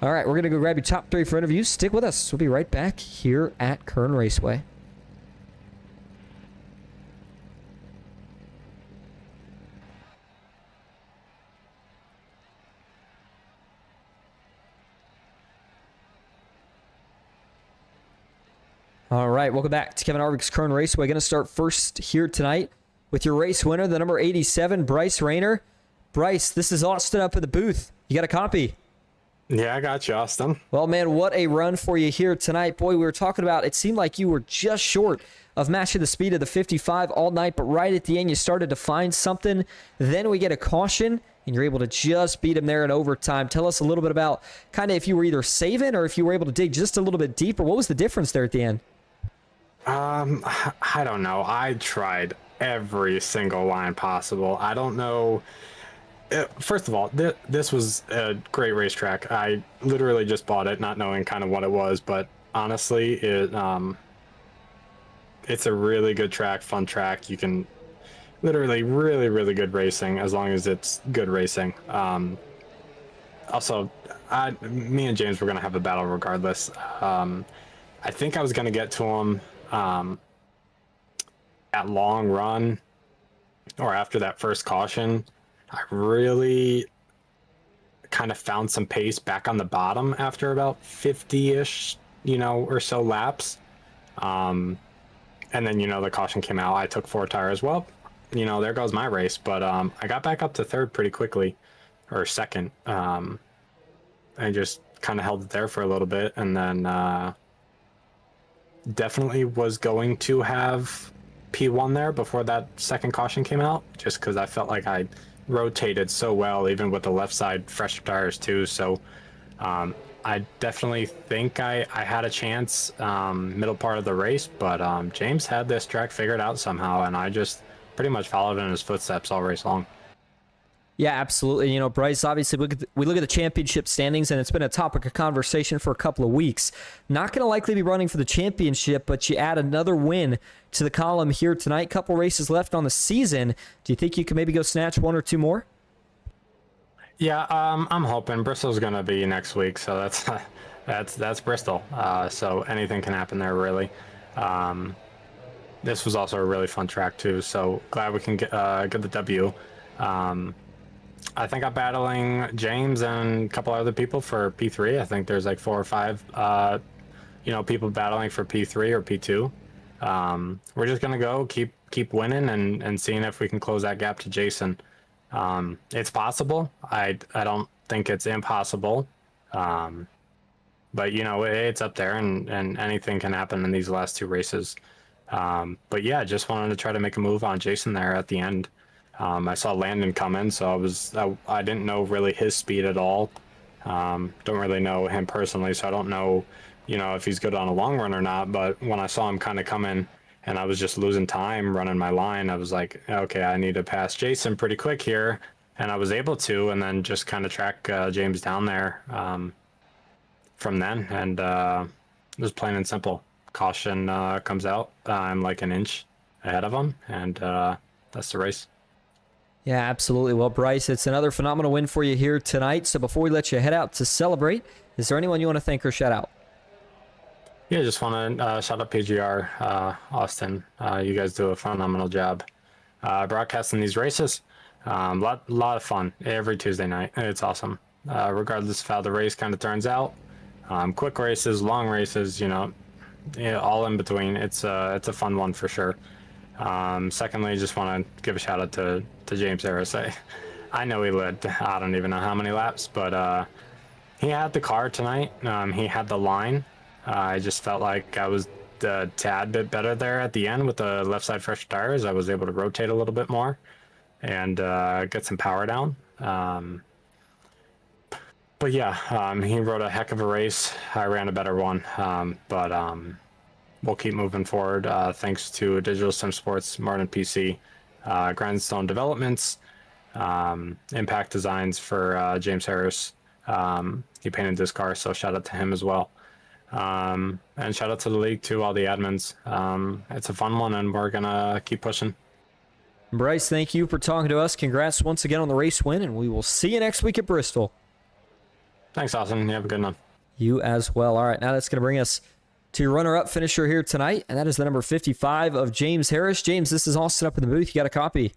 All right, we're going to go grab your top 3 for interviews. Stick with us. We'll be right back here at Kern Raceway. All right, welcome back to Kevin Harvick's Kern Raceway. Going to start first here tonight with your race winner, the number 87, Bryce Rayner. Bryce, this is Austin up in the booth. You got a copy? Yeah, I got you, Austin. Well, man, what a run for you here tonight. Boy, we were talking about, it seemed like you were just short of matching the speed of the 55 all night, but right at the end, you started to find something. Then we get a caution, and you're able to just beat him there in overtime. Tell us a little bit about kind of if you were either saving or if you were able to dig just a little bit deeper. What was the difference there at the end? I don't know. I tried every single line possible. I don't know. First of all, this was a great racetrack. I literally just bought it, not knowing kind of what it was, but honestly, it's a really good track, fun track. You can literally really, really good racing as long as it's good racing. Also, me and James were going to have a battle regardless. I think I was going to get to him at long run or after that first caution. I really kind of found some pace back on the bottom after about 50-ish, or so laps. And then, the caution came out. I took 4 tires. Well, there goes my race. But I got back up to third pretty quickly, or second. I just kind of held it there for a little bit, and then definitely was going to have P1 there before that second caution came out, just because I felt like I rotated so well, even with the left side fresher tires too. So I definitely think I had a chance middle part of the race, but James had this track figured out somehow, and I just pretty much followed in his footsteps all race long. Yeah, absolutely. Bryce, obviously, we look at the championship standings, and it's been a topic of conversation for a couple of weeks. Not going to likely be running for the championship, but you add another win to the column here tonight. Couple races left on the season. Do you think you can maybe go snatch 1 or 2 more? Yeah, I'm hoping Bristol's going to be next week, so that's Bristol. So anything can happen there, really. This was also a really fun track too, so glad we can get the W. I think I'm battling James and a couple other people for P3. I think there's like 4 or 5, people battling for P3 or P2. We're just gonna go keep winning and seeing if we can close that gap to Jason. It's possible. I don't think it's impossible. But it's up there, and anything can happen in these last 2 races. But yeah, just wanted to try to make a move on Jason there at the end. I saw Landon come in, so I didn't know really his speed at all. Don't really know him personally, so I don't know, if he's good on a long run or not. But when I saw him kind of come in and I was just losing time running my line, I was like, okay, I need to pass Jason pretty quick here. And I was able to, and then just kind of track James down there from then. And it was plain and simple. Caution comes out. I'm like an inch ahead of him, and that's the race. Yeah, absolutely. Well, Bryce, it's another phenomenal win for you here tonight. So before we let you head out to celebrate, is there anyone you want to thank or shout out? Yeah, just want to shout out PGR Austin. You guys do a phenomenal job broadcasting these races. Lot of fun every Tuesday night. It's awesome. Regardless of how the race kind of turns out, quick races, long races, all in between. It's a fun one for sure. Secondly, just want to give a shout out to James Harris. I know he led, I don't even know how many laps, but he had the car tonight. He had the line. I just felt like I was a tad bit better there at the end with the left side fresh tires. I was able to rotate a little bit more and get some power down. But yeah, he rode a heck of a race. I ran a better one, but we'll keep moving forward. Thanks to Digital Sim Sports, Martin PC, Grindstone Developments, Impact Designs for James Harris. He painted this car, so shout out to him as well. And shout out to the league too, all the admins. It's a fun one, and we're gonna keep pushing. Bryce, thank you for talking to us. Congrats once again on the race win, and we will see you next week at Bristol. Thanks, Austin. You have a good one. You as well. All right, now that's going to bring us to your runner-up finisher here tonight, and that is the number 55 of James Harris. James, this is all set up in the booth. You got a copy?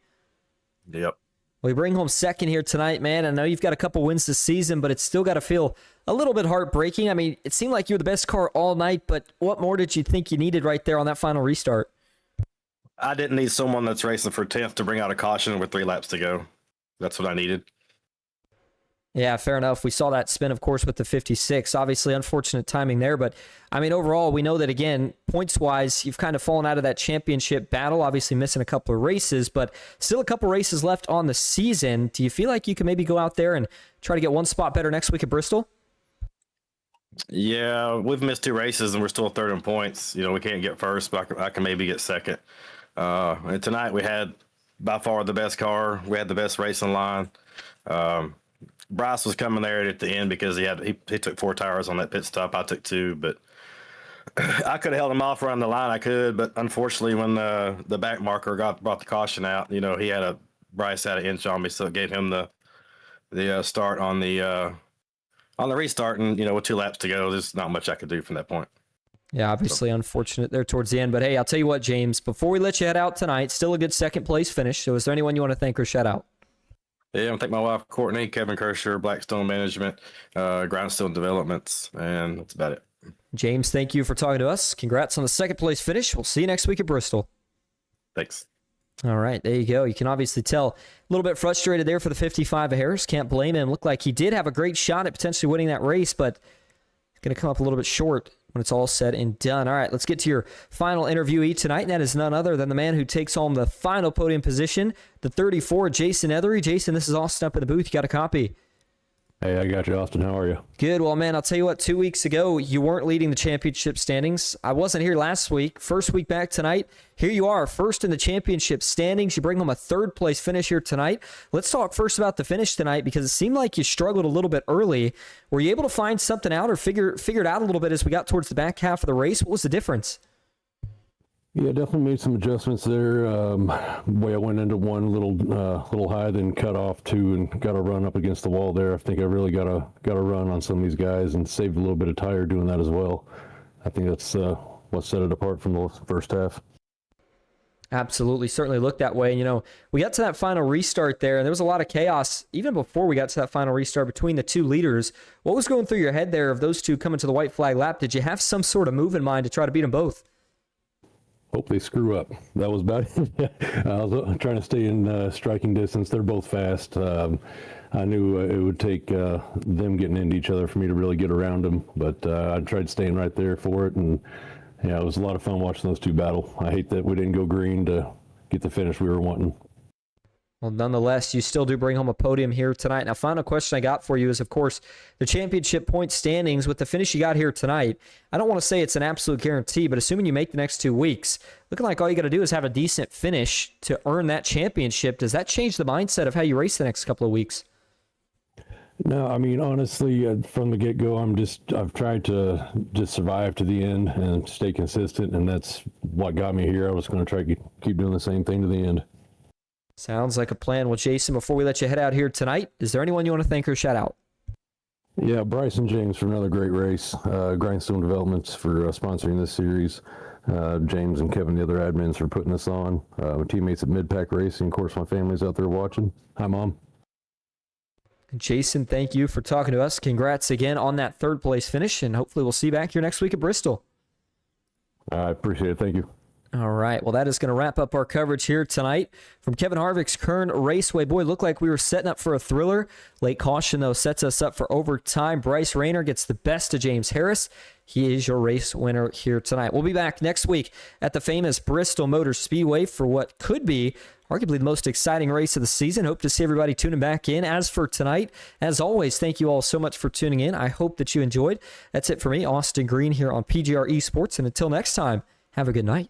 Yep. Well, you bring home second here tonight, man. I know you've got a couple wins this season, but it's still got to feel a little bit heartbreaking. I mean, it seemed like you were the best car all night, but what more did you think you needed right there on that final restart? I didn't need someone that's racing for 10th to bring out a caution with 3 laps to go. That's what I needed. Yeah, fair enough. We saw that spin, of course, with the 56. Obviously, unfortunate timing there. But, I mean, overall, we know that, again, points-wise, you've kind of fallen out of that championship battle, obviously missing a couple of races, but still a couple races left on the season. Do you feel like you can maybe go out there and try to get one spot better next week at Bristol? Yeah, we've missed 2 races, and we're still third in points. We can't get first, but I can maybe get second. And tonight we had, by far, the best car. We had the best racing line. Bryce was coming there at the end because he took 4 tires on that pit stop. I took 2, but I could have held him off around the line. I could, but unfortunately, when the back marker brought the caution out, he had Bryce had an inch on me, so it gave him the start on the restart, and with 2 laps to go, there's not much I could do from that point. Yeah, obviously unfortunate there towards the end. But hey, I'll tell you what, James, before we let you head out tonight, still a good second place finish. So is there anyone you want to thank or shout out? Yeah, I want to thank my wife, Courtney, Kevin Kirscher, Blackstone Management, Grindstone Developments, and that's about it. James, thank you for talking to us. Congrats on the second place finish. We'll see you next week at Bristol. Thanks. All right, there you go. You can obviously tell a little bit frustrated there for the 55 of Harris. Can't blame him. Looked like he did have a great shot at potentially winning that race, but it's going to come up a little bit short when it's all said and done. All right, let's get to your final interviewee tonight, and that is none other than the man who takes home the final podium position, the 34, Jason Ethery. Jason, this is Austin up in the booth. You got a copy? Hey, I got you, Austin. How are you? Good. Well, man, I'll tell you what, 2 weeks ago, you weren't leading the championship standings. I wasn't here last week. First week back tonight, here you are, first in the championship standings. You bring home a third-place finish here tonight. Let's talk first about the finish tonight, because it seemed like you struggled a little bit early. Were you able to find something out or figure it out a little bit as we got towards the back half of the race? What was the difference? Yeah, definitely made some adjustments there. Way I went into one little high, then cut off 2 and got a run up against the wall there. I think I really got a run on some of these guys and saved a little bit of tire doing that as well. I think that's what set it apart from the first half. Absolutely. Certainly looked that way. We got to that final restart there, and there was a lot of chaos even before we got to that final restart between the 2 leaders. What was going through your head there of those 2 coming to the white flag lap? Did you have some sort of move in mind to try to beat them both? Hope they screw up. That was about it. I was trying to stay in striking distance. They're both fast. I knew it would take them getting into each other for me to really get around them, but I tried staying right there for it, and yeah, it was a lot of fun watching those 2 battle. I hate that we didn't go green to get the finish we were wanting. Well, nonetheless, you still do bring home a podium here tonight. Now, final question I got for you is, of course, the championship point standings. With the finish you got here tonight, I don't want to say it's an absolute guarantee, but assuming you make the next 2 weeks, looking like all you got to do is have a decent finish to earn that championship. Does that change the mindset of how you race the next couple of weeks? No, I mean, honestly, from the get-go, I've tried to just survive to the end and stay consistent, and that's what got me here. I was going to try to keep doing the same thing to the end. Sounds like a plan. Well, Jason, before we let you head out here tonight, is there anyone you want to thank or shout out? Yeah, Bryce and James for another great race. Grindstone Developments for sponsoring this series. James and Kevin, the other admins, for putting this on. My teammates at Midpack Racing. Of course, my family's out there watching. Hi, Mom. Jason, thank you for talking to us. Congrats again on that third-place finish, and hopefully we'll see you back here next week at Bristol. I appreciate it. Thank you. All right, well, that is going to wrap up our coverage here tonight from Kevin Harvick's Kern Raceway. Boy, looked like we were setting up for a thriller. Late caution, though, sets us up for overtime. Bryce Rayner gets the best of James Harris. He is your race winner here tonight. We'll be back next week at the famous Bristol Motor Speedway for what could be arguably the most exciting race of the season. Hope to see everybody tuning back in. As for tonight, as always, thank you all so much for tuning in. I hope that you enjoyed. That's it for me, Austin Green, here on PGR eSports. And until next time, have a good night.